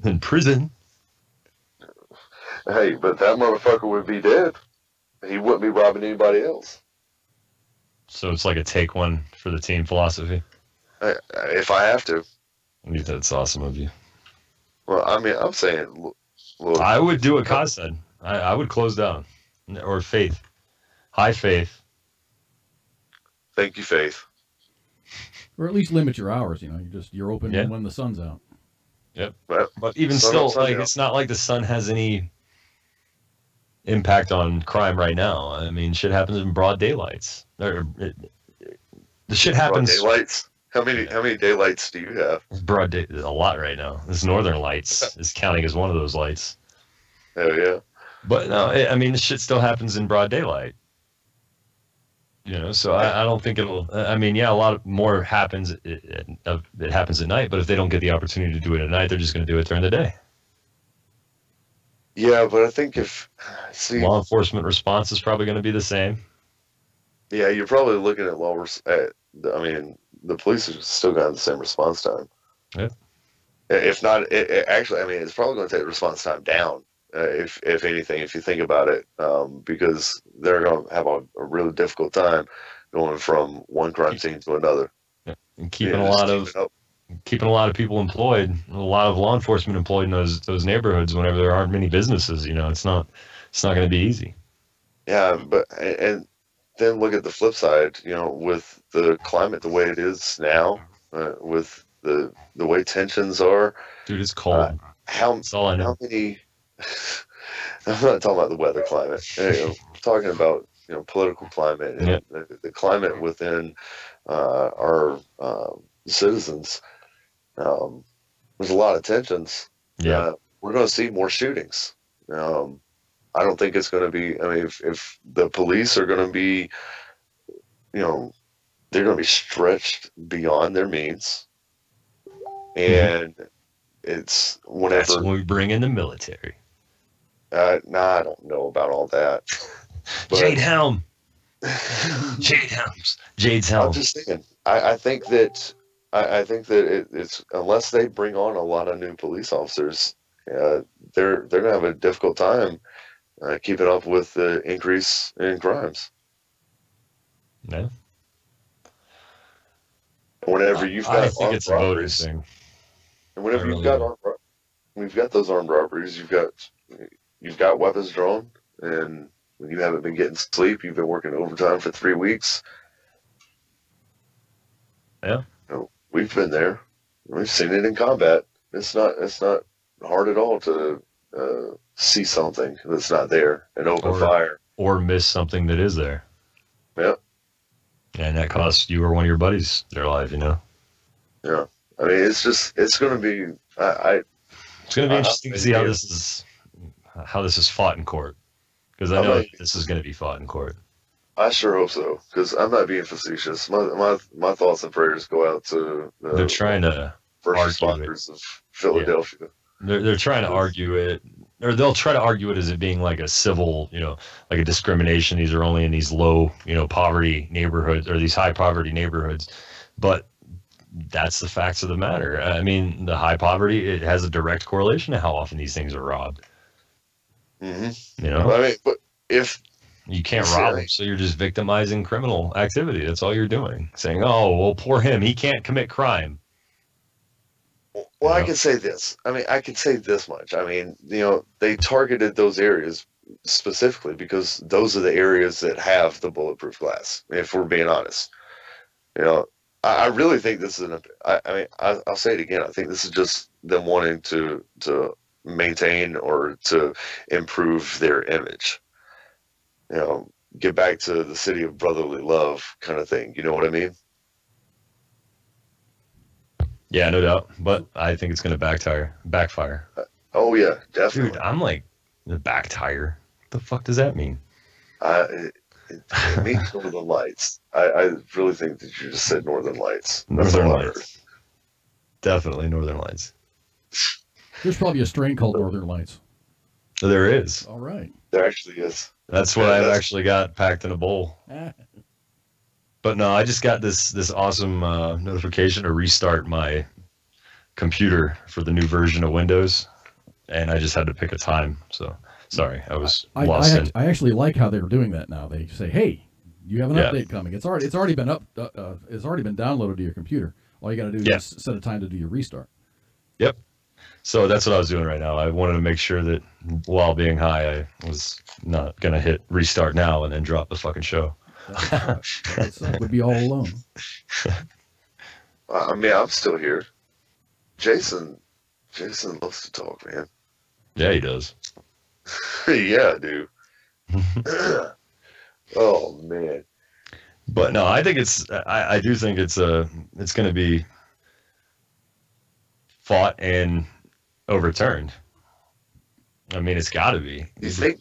In prison. Hey, but that motherfucker would be dead. He wouldn't be robbing anybody else. So it's like a take one for the team philosophy. If I have to. That's awesome of you. Well, I mean, I'm saying, look, I would do what Kaz said. I would close down, or Faith, high Faith. Thank you, Faith. Or at least limit your hours. You know, you're open when the sun's out. Yep. But even still, like, it's not like the sun has any impact on crime right now. I mean, shit happens in broad daylights. The shit happens. Broad daylights? How many daylights do you have? Broad day, a lot right now. This Northern Lights is counting as one of those lights. Hell yeah. But no, I mean, the shit still happens in broad daylight. You know, so I don't think it'll. I mean, yeah, a lot more happens. It happens at night, but if they don't get the opportunity to do it at night, they're just going to do it during the day. Yeah, but I think law enforcement response is probably going to be the same. Yeah, you're probably looking at I mean, the police are still got the same response time. Yeah. If not, actually, I mean, it's probably going to take response time down. If anything, if you think about it, because they're going to have a really difficult time going from one crime scene to another. Yeah. And keeping a lot of people employed, a lot of law enforcement employed in those neighborhoods whenever there aren't many businesses. You know, it's not going to be easy. Yeah, and then look at the flip side. You know, with the climate the way it is now, with the way tensions are. Dude, it's cold. That's all I know. How many? I'm not talking about the weather climate. I'm talking about political climate and the climate within our citizens. There's a lot of tensions. Yeah, we're going to see more shootings. I don't think it's going to be. I mean, if the police are going to be, they're going to be stretched beyond their means, and it's whenever. That's when we bring in the military. I don't know about all that. Jade Helm. Jade's Helm. I'm just saying. I think that it's unless they bring on a lot of new police officers, they're gonna have a difficult time keeping up with the increase in crimes. No. Whenever you've got, I think it's a voting thing. And whenever we've got those armed robberies, you've got weapons drawn, and when you haven't been getting sleep, you've been working overtime for 3 weeks. Yeah, we've been there. We've seen it in combat. It's not hard at all to see something that's not there and open fire or miss something that is there. Yep. And that costs you or one of your buddies their life. Yeah. I mean, it's going to be. It's going to be interesting to see how this is fought in court, because I know this is going to be fought in court. I sure hope so, because I'm not being facetious. My thoughts and prayers go out to they're trying to first responders of Philadelphia. Yeah. They're trying to argue it, or they'll try to argue it as it being like a civil, like a discrimination. These are only in these low, poverty neighborhoods or these high poverty neighborhoods, but that's the facts of the matter. I mean, the high poverty, it has a direct correlation to how often these things are robbed. Mm-hmm. I mean, but if you can't rob him, so you're just victimizing criminal activity. That's all you're doing. Saying, "Oh, well, poor him. He can't commit crime." Well, I can say this. I mean, I can say this much. I mean, they targeted those areas specifically because those are the areas that have the bulletproof glass. If we're being honest, I really think this is I'll say it again. I think this is just them wanting to maintain or to improve their image. get back to the city of brotherly love kind of thing. You know what I mean? Yeah, no doubt. But I think it's going to backfire. Oh yeah, definitely. Dude, I'm like, the back tire. What the fuck does that mean? It means Northern Lights. I really think that you just said Northern Lights. Northern Lights. Definitely Northern Lights. There's probably a strain called Northern Lights. There is. All right. There actually is. That's what I've actually got packed in a bowl. But no, I just got this awesome notification to restart my computer for the new version of Windows, and I just had to pick a time. So sorry, I was lost in. I actually like how they're doing that now. They say, "Hey, you have an update coming. It's already been it's already been downloaded to your computer. All you got to do is set a time to do your restart." Yep. So that's what I was doing right now. I wanted to make sure that while being high, I was not gonna hit restart now and then drop the fucking show. Would be all alone. I mean, I'm still here. Jason loves to talk, man. Yeah, he does. Yeah, dude. Oh man. But no, I think I do think it's going to be fought and overturned. I mean, it's got to be. You think?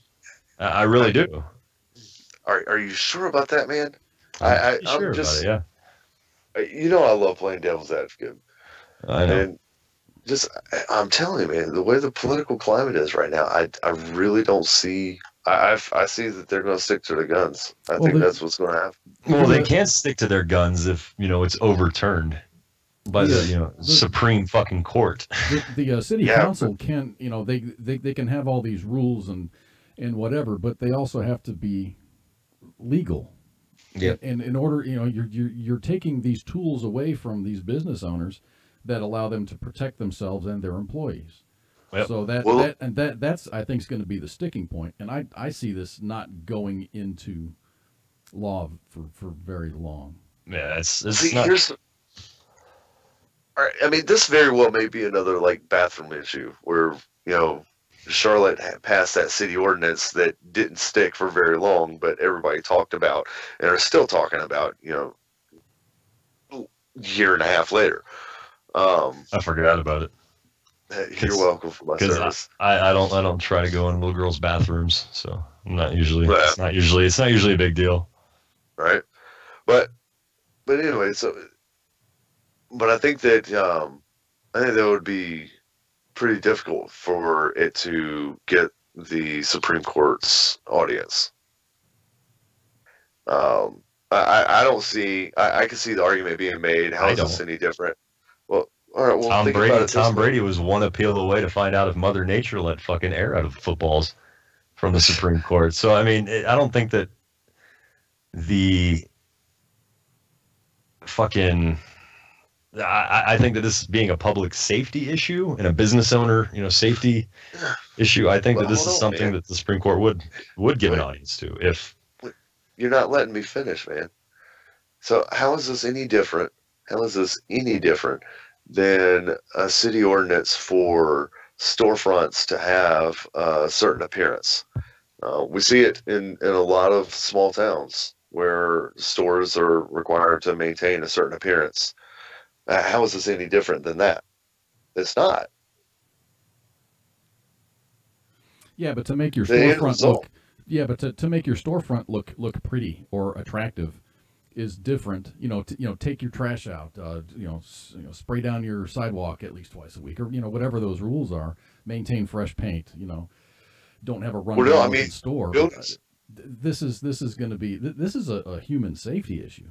I really do. Are you sure about that, man? I'm sure just about it, yeah. You know, I love playing devil's advocate. I know. And I'm telling you, man, the way the political climate is right now, I really don't see. I see that they're going to stick to their guns. I think that's what's going to happen. Well, they can't stick to their guns if it's overturned by the Supreme fucking Court. The city council can they can have all these rules and whatever, but they also have to be legal. Yeah. And in order, you're taking these tools away from these business owners that allow them to protect themselves and their employees. Yep. So that's I think is going to be the sticking point. And I see this not going into law for very long. Yeah, it's all right, I mean, this very well may be another like bathroom issue where Charlotte passed that city ordinance that didn't stick for very long, but everybody talked about and are still talking about, year and a half later. I forgot about it. You're welcome for my service. I don't try to go in little girls' bathrooms, so I'm not usually. It's not usually a big deal, right? But anyway, but I think that would be pretty difficult for it to get the Supreme Court's audience. I don't see. I can see the argument being made. How is this any different? Well, all right. Well, Tom Brady was one appeal away to find out if Mother Nature let fucking air out of footballs from the Supreme Court. So I mean, I don't think that the fucking. I think that this being a public safety issue and a business owner, safety issue. I think that this is something that the Supreme Court would give an audience to. If you're not letting me finish, man. So how is this any different? How is this any different than a city ordinance for storefronts to have a certain appearance? We see it in a lot of small towns where stores are required to maintain a certain appearance. How is this any different than that? It's not. Yeah, but to make your storefront look, to make your storefront look pretty or attractive is different. Take your trash out. Spray down your sidewalk at least twice a week, or whatever those rules are. Maintain fresh paint. Don't have a run-down store. This is going to be a human safety issue.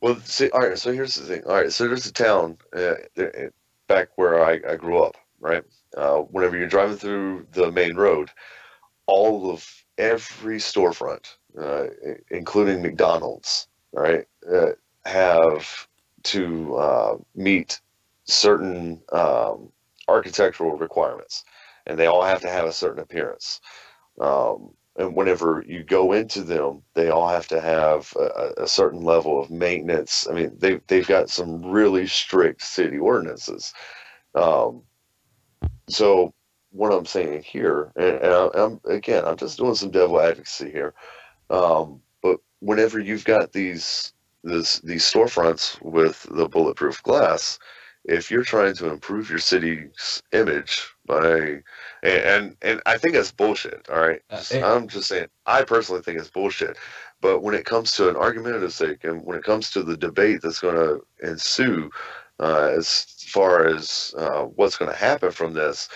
Well, see, all right, so here's the thing. All right, so there's a town back where I grew up, right? Whenever you're driving through the main road, every storefront, including McDonald's, right, have to meet certain architectural requirements, and they all have to have a certain appearance. And whenever you go into them, they all have to have a certain level of maintenance. I mean, they've got some really strict city ordinances. So what I'm saying here, and I'm just doing some devil advocacy here. But whenever you've got these storefronts with the bulletproof glass, if you're trying to improve your city's image by, and I think that's bullshit. All right, I'm just saying, I personally think it's bullshit. But when it comes to an argumentative sake, and when it comes to the debate that's going to ensue, as far as what's going to happen from this,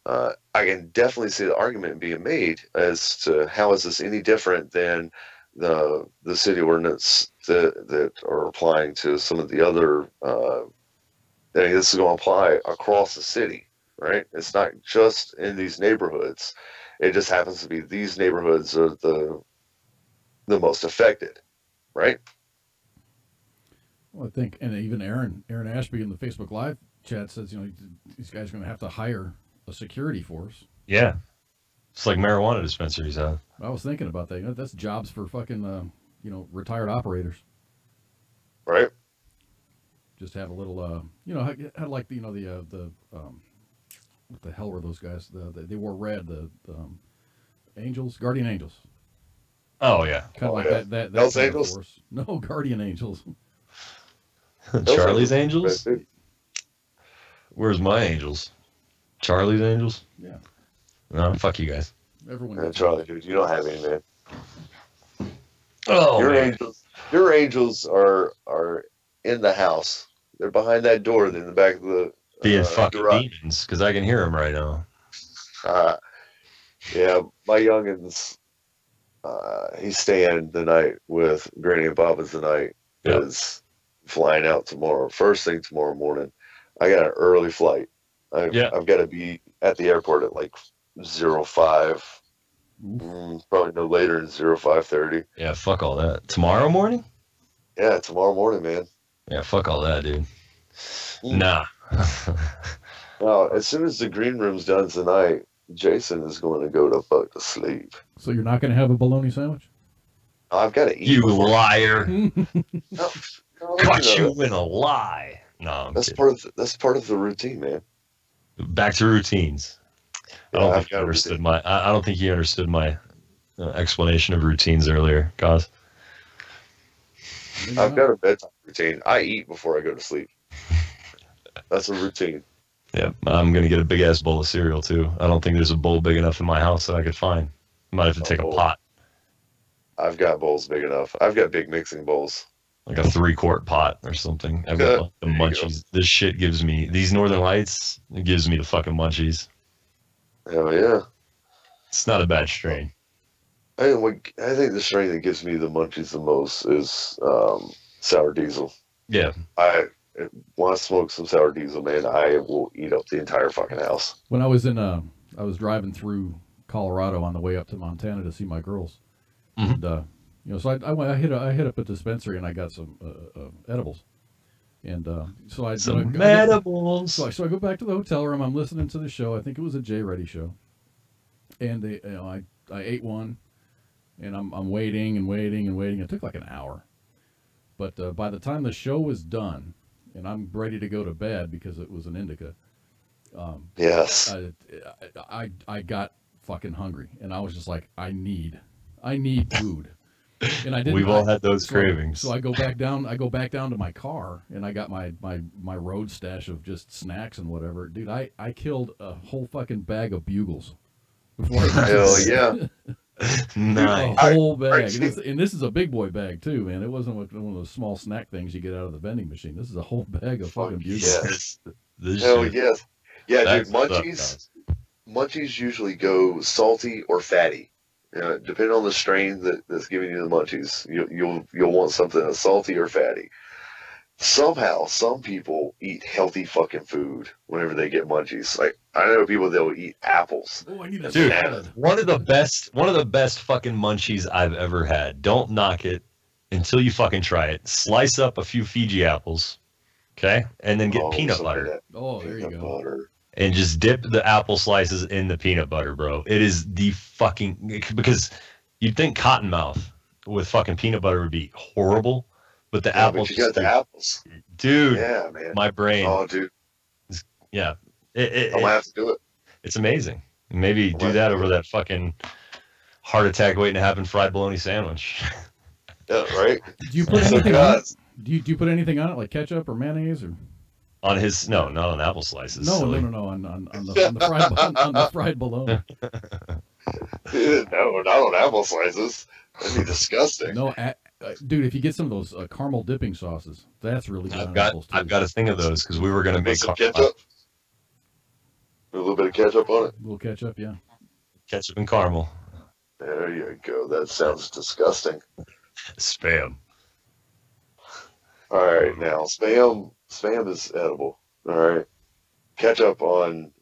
I can definitely see the argument being made as to how is this any different than the city ordinance that are applying to some of the other. I mean, this is going to apply across the city, right? It's not just in these neighborhoods. It just happens to be these neighborhoods are the most affected, right? Well, I think, and even Aaron Ashby in the Facebook Live chat says, you know, these guys are going to have to hire a security force. Yeah. It's like marijuana dispensaries, huh? I was thinking about that. You know, that's jobs for fucking, you know, retired operators. Right. Just have a little, you know, had like, you know, the what the hell were those guys? They wore red, the Angels, Guardian Angels. Oh, yeah. Kind of like yeah. that Hells kind of Angels? force. No, Guardian Angels. Charlie's Angels? Where's my Angels? Charlie's Angels? Yeah. No, fuck you guys. Everyone. Yeah, Charlie, dude, you don't have any, man. Oh, your man. angels are in the house. They're behind that door in the back of the Being fucking garage. demons, because I can hear them right now. Yeah, my youngins, he's staying the night with Granny and Papa's tonight. Yep. Is flying out tomorrow. First thing tomorrow morning. I got an early flight. I've got to be at the airport at like 05. Probably no later than 05:30. Yeah, fuck all that. Tomorrow morning? Yeah, tomorrow morning, man. Yeah, fuck all that, dude. Nah. Now, as soon as the green room's done tonight, Jason is going to go to fuck to sleep. So you're not going to have a bologna sandwich? I've got to eat. You liar. No, Caught you in a lie. No, I'm that's kidding. that's part of the routine, man. Back to routines. Yeah, I don't I've think you got understood routine. my. I don't think you understood my explanation of routines earlier, guys. I've got a bedtime routine. I eat before I go to sleep. That's a routine. Yeah, I'm gonna get a big ass bowl of cereal too. I don't think there's a bowl big enough in my house that I could find. Might have to take a pot, I've got bowls big enough. I've got big mixing bowls. like a 3-quart pot or something. I've got like, the There you munchies. This shit gives me these Northern Lights. It gives me the fucking munchies. Hell yeah. It's not a bad strain. I think the strain that gives me the munchies the most is sour diesel. Yeah. I want to smoke some sour diesel, man. I will eat up the entire fucking house. When I was I was driving through Colorado on the way up to Montana to see my girls, and you know, so I hit up a dispensary and I got some edibles, and so I Some edibles. So I go back to the hotel room. I'm listening to the show. I think it was a Jay Reddy show, and they, you know, I ate one, and I'm waiting and waiting and waiting. It took like an hour, but by the time the show was done, and I'm ready to go to bed because it was an indica. Yes. I got fucking hungry, and I was just like, I need food, and I didn't. We've all had those cravings. So I go back down. I go back down to my car, and I got my road stash of just snacks and whatever. Dude, I killed a whole fucking bag of Bugles before. Hell yeah. Nice. A whole bag, and this is a big boy bag too, man. It wasn't one of those small snack things you get out of the vending machine. This is a whole bag of fucking Bugles. Yes. This Hell shit- yes. Yeah, That's dude, munchies usually go salty or fatty. Depending on the strain that's giving you the munchies, you'll want something that's salty or fatty. Somehow, some people eat healthy fucking food whenever they get munchies. Like, I know people that will eat apples. Oh, I need a Dude, salad. one of the best fucking munchies I've ever had. Don't knock it until you fucking try it. Slice up a few Fiji apples, okay, and then get peanut butter. Oh, there you go. Butter. And just dip the apple slices in the peanut butter, bro. It is the fucking, because you'd think Cottonmouth with fucking peanut butter would be horrible, but the apples. But you got the apples, dude. Yeah, man. My brain. Oh, dude. Yeah. I'm gonna have to do it. It's amazing. Maybe do that over that fucking Heart attack waiting to happen. Fried bologna sandwich. Yeah, right. Do you put anything on it? Do you put anything on it like ketchup or mayonnaise or? On his not on apple slices. No, silly. no, on the fried bologna. No, not on apple slices. That'd be disgusting. No, dude, if you get some of those caramel dipping sauces, that's really good. I've got a thing of those because we were gonna make some ketchup. A little bit of ketchup on it. A little ketchup, yeah. Ketchup and caramel. There you go. That sounds disgusting. Spam. All right, now spam is edible. All right, ketchup on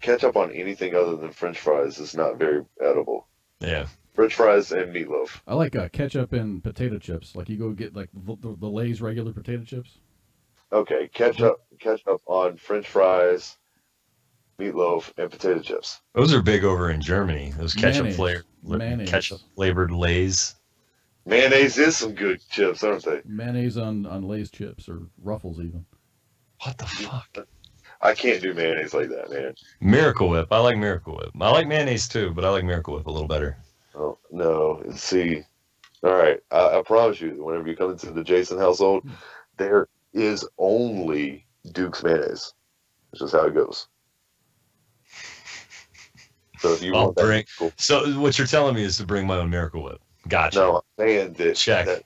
anything other than French fries is not very edible. Yeah. French fries and meatloaf. I like ketchup and potato chips. Like you go get like the Lay's regular potato chips. Okay, ketchup on French fries, meatloaf, and potato chips. Those are big over in Germany. Those ketchup flavored Lay's. Mayonnaise is some good chips, aren't they? Mayonnaise on Lay's chips or Ruffles even. What the fuck? I can't do mayonnaise like that, man. Miracle Whip. I like Miracle Whip. I like mayonnaise too, but I like Miracle Whip a little better. Oh, no. See, all right. I promise you, whenever you come into the Jason household, there is only Duke's mayonnaise. That's just how it goes. So if you want that, cool. So what you're telling me is to bring my own Miracle Whip. Gotcha. No, I'm saying that. Check.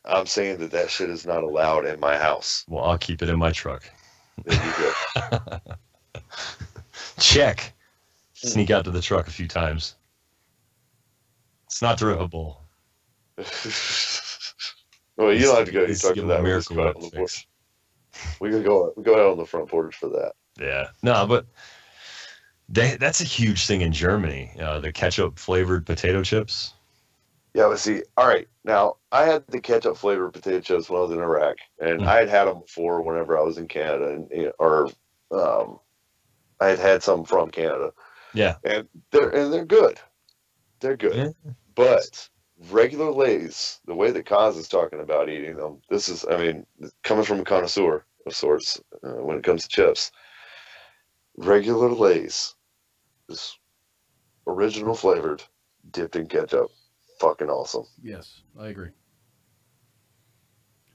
I'm saying that shit is not allowed in my house. Well, I'll keep it in my truck. There you go. Check. Sneak out to the truck a few times. It's not drivable. Well, you don't have to go. You talk to that Miracle Whip. We can go out on the front porch for that. Yeah. No, but that's a huge thing in Germany. The ketchup flavored potato chips. Yeah, but see, all right. Now, I had the ketchup flavored potato chips when I was in Iraq, and I had them before whenever I was in Canada, I had some from Canada. Yeah, and they're good. They're good, yeah. But regular Lay's, the way that Kaz is talking about eating them, this is, I mean, coming from a connoisseur of sorts when it comes to chips. Regular Lay's is original flavored, dipped in ketchup. Fucking awesome. Yes, I agree.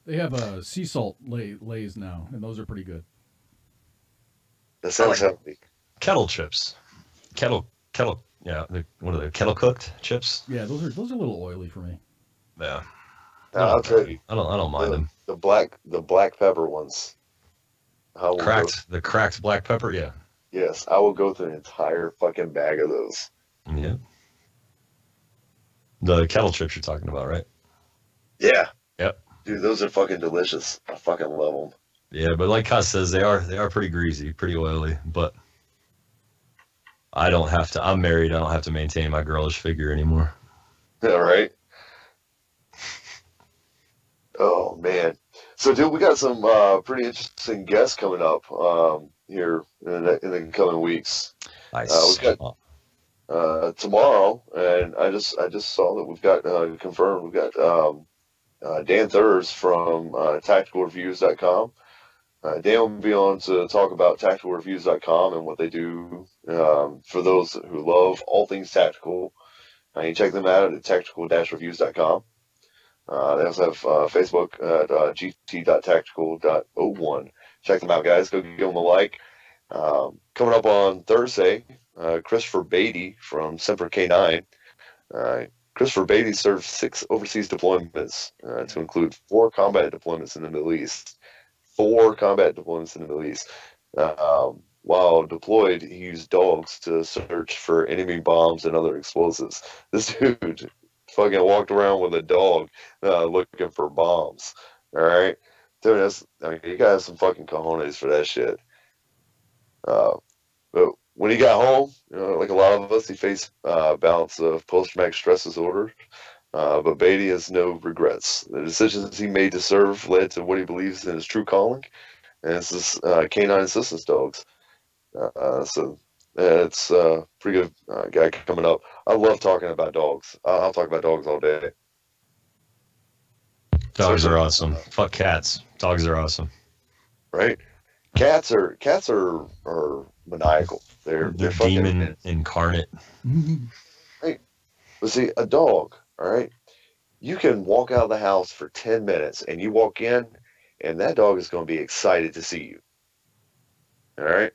They have sea salt Lays now, and those are pretty good. That sounds healthy. Kettle chips. Kettle. Yeah, what are they? Kettle cooked chips. Yeah, those are a little oily for me. Yeah. I'll tell you. I don't mind them. The black pepper ones. The cracked black pepper. Yeah. Yes, I will go through an entire fucking bag of those. Yeah. The kettle chips you're talking about, right? Yeah. Yep. Dude, those are fucking delicious. I fucking love them. Yeah, but like Kaz says, they are pretty greasy, pretty oily. But I don't have to. I'm married. I don't have to maintain my girlish figure anymore. Yeah, right. Oh man. So, dude, we got some pretty interesting guests coming up here in the coming weeks. Nice. We've got tomorrow, and I just saw that we've got confirmed. We've got Dan Thurs from TacticalReviews.com. Dan will be on to talk about TacticalReviews.com and what they do for those who love all things tactical. You can check them out at tactical-reviews.com. They also have Facebook at gt.tactical.01. Check them out, guys. Go give them a like. Coming up on Thursday, Christopher Beatty from Semper K9. Christopher Beatty served 6 overseas deployments to include 4 combat deployments in the Middle East. 4 combat deployments in the Middle East. While deployed, he used dogs to search for enemy bombs and other explosives. This dude fucking walked around with a dog looking for bombs. All right? Dude, you gotta have some fucking cojones for that shit. But when he got home, like a lot of us, he faced bouts of post-traumatic stress disorder. But Beatty has no regrets. The decisions he made to serve led to what he believes in his true calling, and it's this canine assistance dogs. So it's a pretty good guy coming up. I love talking about dogs. I'll talk about dogs all day. Dogs are awesome. Fuck cats. Dogs are awesome. Right? Cats are maniacal. They're demon incarnate. Right. But see, a dog, all right, you can walk out of the house for 10 minutes and you walk in and that dog is going to be excited to see you. All right.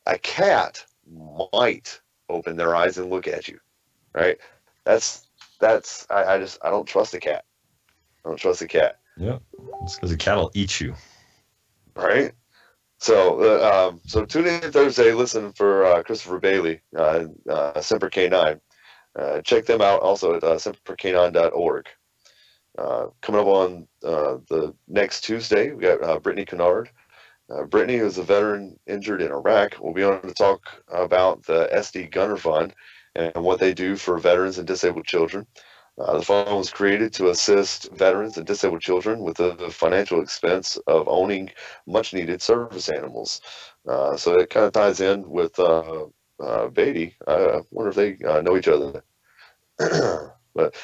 A cat might open their eyes and look at you. Right. I don't trust a cat. I don't trust a cat. Yeah. It's because a cat will eat you. Right. So, tune in Thursday. Listen for Christopher Bailey, Semper K9. Check them out also at semperk9.org. Coming up on the next Tuesday, we got Brittany Kennard. Brittany, who's a veteran injured in Iraq, will be on to talk about the SD Gunner Fund and what they do for veterans and disabled children. The fund was created to assist veterans and disabled children with the financial expense of owning much-needed service animals. So it kind of ties in with Beatty. I wonder if they know each other. But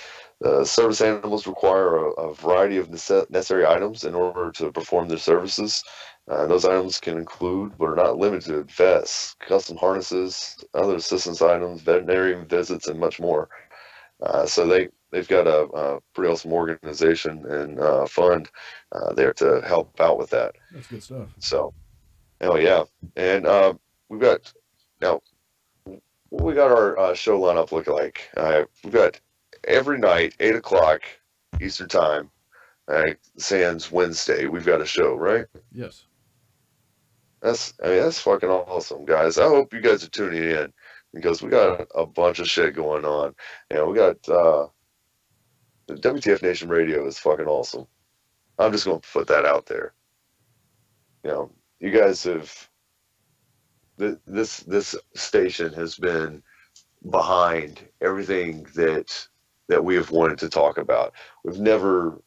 service animals require a variety of necessary items in order to perform their services. Those items can include, but are not limited to, vests, custom harnesses, other assistance items, veterinarian visits, and much more. So they've got a pretty awesome organization and fund there to help out with that. That's good stuff. So, oh yeah, and we've got now. What we got our show lineup look like? We've got every night 8 o'clock Eastern time. Sans Wednesday, we've got a show, right? Yes. That's fucking awesome, guys. I hope you guys are tuning in because we got a bunch of shit going on, and we got the WTF Nation Radio is fucking awesome. I'm just going to put that out there. You know, you guys have this station has been behind everything that we have wanted to talk about. We've never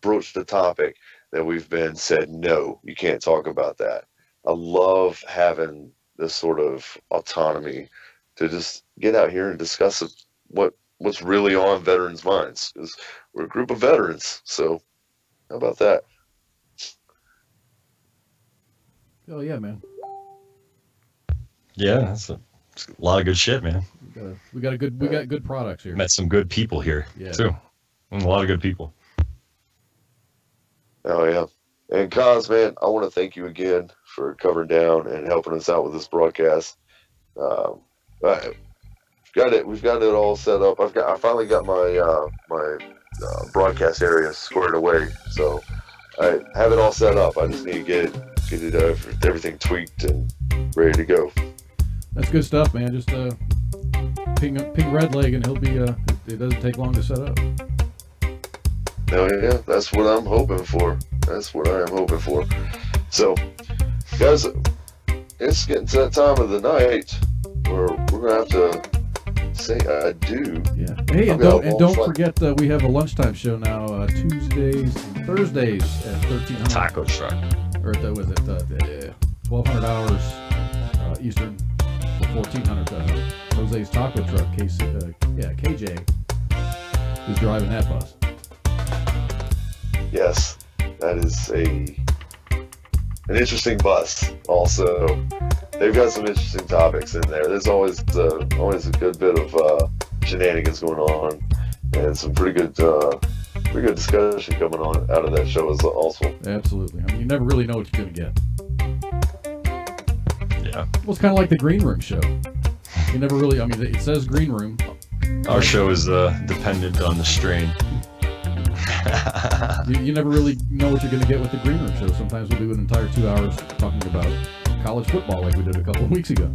broached a topic that we've been said, no, you can't talk about that. I love having this sort of autonomy to just get out here and discuss what's really on veterans' minds, because we're a group of veterans. So how about that? Oh yeah, man. Yeah, that's a lot of good shit, man. We got good products here. Met some good people here too. And a lot of good people. Oh yeah. And Cos, man, I want to thank you again for covering down and helping us out with this broadcast. We've got it all set up. I finally got my broadcast area squared away, so I have it all set up. I just need to get it everything tweaked and ready to go. That's good stuff, man. Just ping Redleg and he'll be. It doesn't take long to set up. Oh yeah, that's what I'm hoping for. That's what I am hoping for. So, guys, it's getting to that time of the night where we're gonna have to say adieu. Yeah. Hey, and don't forget we have a lunchtime show now, Tuesdays and Thursdays at 1300 Taco Truck. Or was it 1200 hours Eastern, 1400 Jose's Taco Truck. KJ is driving that bus. Yes, that is an interesting bus. Also, they've got some interesting topics in there. There's always a good bit of shenanigans going on, and some pretty good discussion coming on out of that show as also. Absolutely. I mean, you never really know what you're gonna get. Yeah. Well, it's kind of like the Green Room show. You never really. I mean, it says Green Room. Our show is dependent on the strain. You never really know what you're going to get with the Green Room show. Sometimes we'll do an entire 2 hours talking about college football like we did a couple of weeks ago.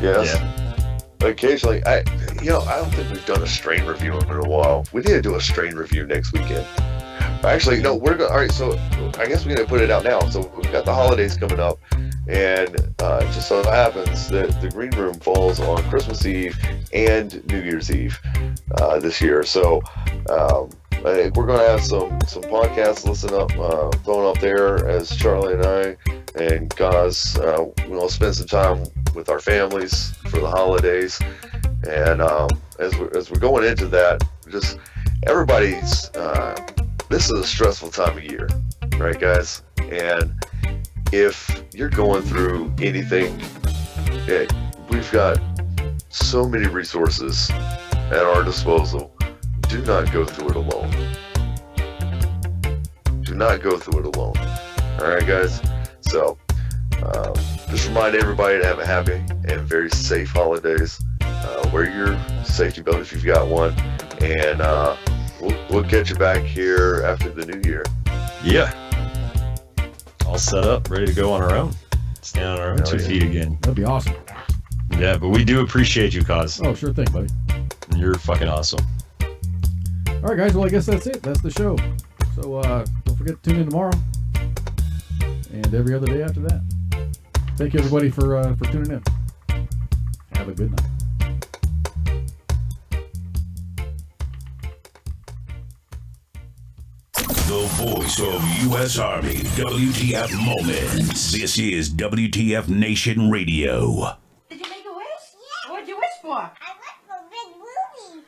Yes. Yeah. Occasionally, I don't think we've done a strain review in a while. We need to do a strain review next weekend. Actually, no, we're going. All right, so I guess we're going to put it out now. So we've got the holidays coming up, and it just so happens that the Green Room falls on Christmas Eve and New Year's Eve this year. So I think we're going to have some podcasts going up there as Charlie and I and Gaz we'll spend some time with our families for the holidays. And as we're going into that, just everybody's this is a stressful time of year, right, guys? And if you're going through anything, we've got so many resources at our disposal. Do not go through it alone. Do not go through it alone. Alright, guys? So, just remind everybody to have a happy and very safe holidays. Wear your safety belt if you've got one. And we'll catch you back here after the new year. Yeah. All set up, ready to go on our own. Stand on our own 2 feet again. That'd be awesome. Yeah, but we do appreciate you, Cause. Oh, sure thing, buddy. You're fucking awesome. All right, guys. Well, I guess that's it. That's the show. So don't forget to tune in tomorrow and every other day after that. Thank you, everybody, for tuning in. Have a good night. The voice of U.S. Army, WTF Moments. This is WTF Nation Radio. Did you make a wish? Yeah. What'd you wish for? I wish for big movies.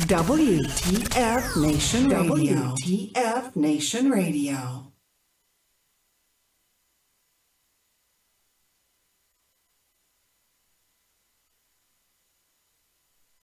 WTF Nation Radio. WTF Nation Radio.